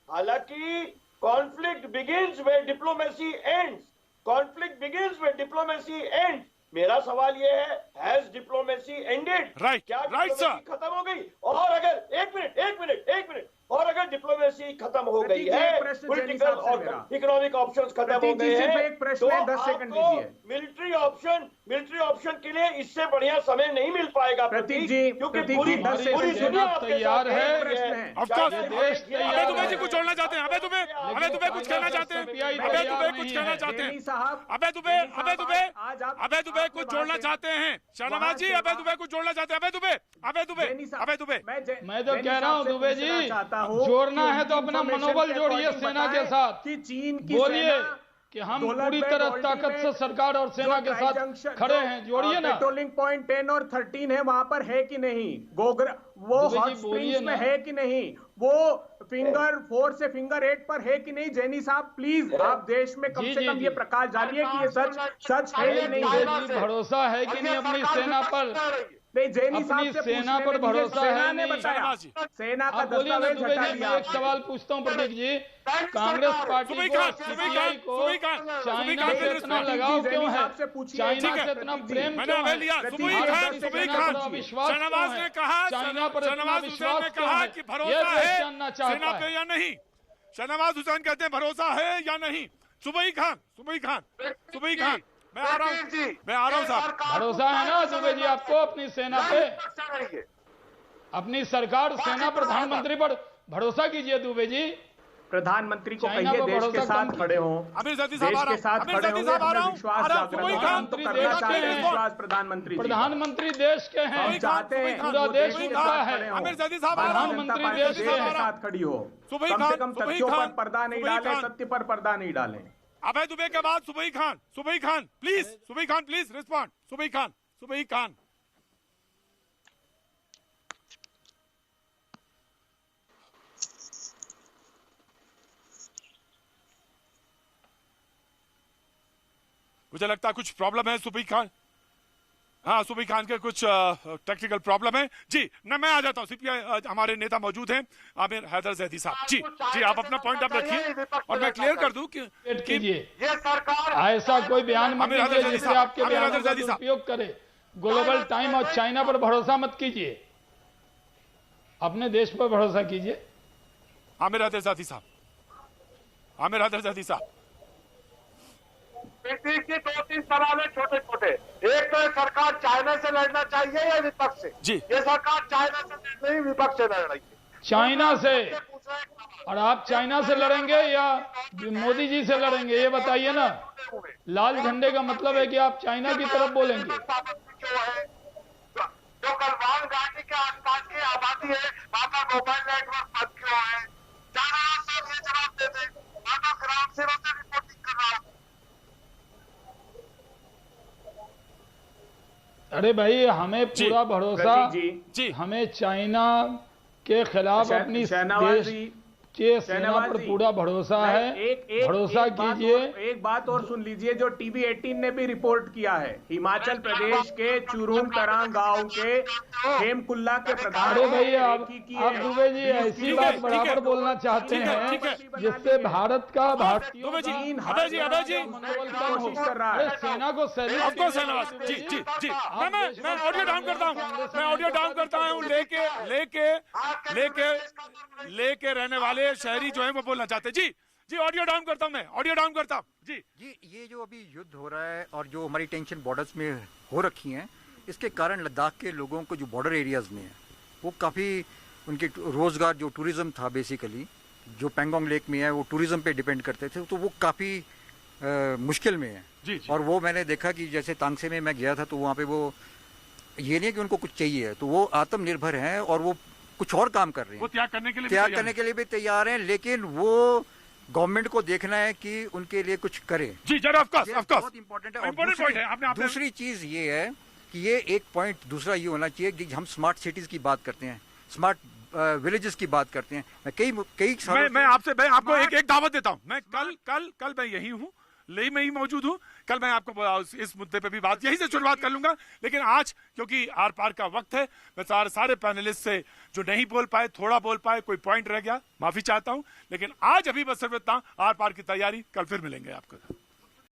हालांकि conflict begins where diplomacy ends, conflict begins where diplomacy ends. मेरा सवाल ये है, हैज डिप्लोमेसी एंडेड? राइट, क्या राइट सर, डिप्लोमेसी खत्म हो गई? और अगर एक मिनट, और अगर डिप्लोमेसी खत्म हो गई है, पॉलिटिकल और इकोनॉमिक ऑप्शंस खत्म हो गए हैं, एक प्रश्न तो है, 10 सेकंड आपको दीजिए। मिलिट्री ऑप्शन के लिए इससे बढ़िया समय नहीं मिल पाएगा प्रतीक जी, क्योंकि प्रतीक पूरी जी, 10 पूरी सेकंड दुनिया देना आपके तैयार साथ है। प्रश्न है। ऑफ कोर्स देश तैयार अबे दुबे है। जी कुछ जोड़ना चाहते हैं, अबे दुबे कुछ कहना चाहते हैं, अबे दुबे कुछ कहना चाहते हैं, अबे दुबे कुछ जोड़ना चाहते हैं, शहनवाज जी अबे दुबे कुछ जोड़ना चाहते हैं, अबे दुबे मैं तो कह रहा हूँ दुबे जी, जोड़ना है तो अपना मनोबल जोड़िए सेना के साथ, कि चीन की बोलिए सेना कि हम पूरी तरह ताकत से सरकार और सेना के साथ खड़े हैं, जोड़िए ना। पेट्रोलिंग पॉइंट 10 और 13 है, वहां पर है कि नहीं, गोगरा वो दुबे जी हॉट बोलिए स्प्रिंग्स में ना। है कि नहीं, वो फिंगर 4 से फिंगर 8 पर है कि नहीं। जैनी साहब प्लीज, आप देश में कम जी, से जी, कम जी। ये प्रकाश डालिए कि ये सच है या नहीं दुबे है। जी भरोसा है कि नहीं अपनी सेना पर? नहीं, जैनी साहब अपनी से सेना पूछने पर में दीजिए, भरोसा सेना है ने नहीं। बताया, सेना का आप बोलिए ना दस्तावेज दुबे हटा जी, दिया मैं एक आपने। सवाल पूछता हूँ प्रतीक जी, कांग्रेस पार्टी सुबई को खान, सीपीआई को सुबई खान, चाइना सुबई से खान, इतना प्रतीक लगाव जी, क्यों जैनी है, साहब से पूछिए। चाइना ठीक है, से इतना प्रतीक जी, प्रेम मैंने क्यों अबे है, लिया, प्रतीक सुबई जी, खान, दस सुबई सेकंड खान, दीजिए। विश्वास शहनवाज क्यों ने है? कहा, चाइना पर इतना शहनवाज हुसैन ने विश्वास क्यों कहा है? कि ये भरोसा देश है जानना चाहता सेना पे है। या नहीं, शहनवाज हुसैन कहते हैं भरोसा है या नहीं, सुबई खान मैं आ रहा हूँ साहब, भरोसा है ना दुबे जी आपको अपनी सेना पे, अपनी सरकार सेना प्रधानमंत्री पर भरोसा कीजिए दुबे जी। प्रधानमंत्री को चाइना कहिए पर देश के भरोसा साथ कम खड़े हों, अमीर जैदी देश साहब आ के रहा साथ हूँ, अमीर खड़े जैदी होंगे, साहब आ रहा हमें हूँ, विश्वास सुबई जागृत खान, तो प्रधानमंत्री करना देश चाहते के हैं, हैं। विश्वास प्रधानमंत्री जी का। प्रधानमंत्री देश के हैं, हम चाहते हैं पूरा वो देश के उनका साथ है। खड़े हों। अमीर जैदी साहब आ रहा हूँ, प्रधानमंत्री जनता देश पार्टी के के साथ खड़ी हो, सुबई कम से खान, कम सुबई तथ्यों पर खान, पर्दा नहीं सुबई डालें, खान। सत्य पर पर्दा नहीं डालें। अभय दुबे के बाद सुबई खान प्लीज रिस्पॉन्ड, सुबई खान मुझे लगता है कुछ प्रॉब्लम है सुबई खान, हाँ सुबई खान के कुछ टेक्निकल प्रॉब्लम है जी। न मैं आ जाता हूँ, सीपीआई हमारे नेता मौजूद हैं, आमिर हैदर जैदी साहब जी आप अपना पॉइंट आप रखिए और मैं क्लियर कर दूं कि ये सरकार ऐसा कोई बयान मत कीजिए जिससे आपके बयानों का दुरुपयोग करे। ग्लोबल टाइम और चाइना पर भरोसा मत कीजिए, अपने देश पर भरोसा कीजिए। आमिर हैदर जैदी साहब ब्रिटिश की 2-3 सवाल है छोटे छोटे। एक तो सरकार चाइना से लड़ना चाहिए या विपक्ष से? जी। ये सरकार चाइना से नहीं विपक्ष से लड़ रही है। चाइना से। और आप चाइना से लड़ेंगे या मोदी जी से लड़ेंगे, ये बताइए ना। लाल झंडे का मतलब है कि आप चाइना की तरफ बोलेंगे। जो गलवान घाटी के आसपास की आबादी है वहाँ का मोबाइल नेटवर्क बंद क्यों है? सब ये जवाब दे दें। वहाँ का ग्राम सेवा से रिपोर्टिंग कर रहा हूँ। अरे भाई हमें पूरा भरोसा, हमें चाइना के खिलाफ अपनी देश के सेना पर पूरा भरोसा है। भरोसा कीजिए। एक बात और सुन लीजिए, जो TV18 ने भी रिपोर्ट किया है, हिमाचल प्रदेश के चुरूम तरांग गांव के हेमकुल्ला के प्रधान। अरे भाई आप दुबे जी ऐसी बात बराबर बोलना चाहते हैं जिससे भारत का भारतीयों का मनोबल कम हो। अरे सेना को मैं ऑडियो डाउन करता हूँ। लेके रहने वाले शहरी जो है वो बोलना चाहते हैं। जी ऑडियो डाउन करता हूं। मैं ऑडियो डाउन करता हूं। जी ये जो अभी युद्ध हो रहा है और जो हमारी टेंशन बॉर्डर्स में हो रखी हैं, इसके कारण लद्दाख के लोगों को जो बॉर्डर एरियाज में है वो काफ़ी उनके रोजगार जो टूरिज्म था बेसिकली जो पेंगोंग लेक में है वो टूरिज्म पे डिपेंड करते थे, तो वो काफ़ी मुश्किल में है। जी। और वो मैंने देखा कि जैसे तांगसे में मैं गया था तो वहाँ पे वो ये नहीं है कि उनको कुछ चाहिए है, तो वो आत्मनिर्भर हैं और वो कुछ और काम कर रहे हैं। वो त्याग करने के लिए भी तैयार हैं, लेकिन वो गवर्नमेंट को देखना है कि उनके लिए कुछ करे। जी जरा ऑफ कोर्स बहुत इंपॉर्टेंट है। और दूसरी चीज ये है कि ये एक पॉइंट दूसरा ये होना चाहिए कि हम स्मार्ट सिटीज की बात करते हैं, स्मार्ट विलेजेस की बात करते हैं। मैं आपको एक दावत देता हूं। मैं कल मैं यही हूं, लेह में ही मौजूद हूं। कल मैं आपको इस मुद्दे पे भी बात यहीं से शुरुआत कर लूंगा, लेकिन आज क्योंकि आर पार का वक्त है, मैं सारे पैनलिस्ट से जो नहीं बोल पाए, थोड़ा बोल पाए, कोई पॉइंट रह गया, माफी चाहता हूं। लेकिन आज अभी बस सिर्फ इतना, आर पार की तैयारी, कल फिर मिलेंगे आपको।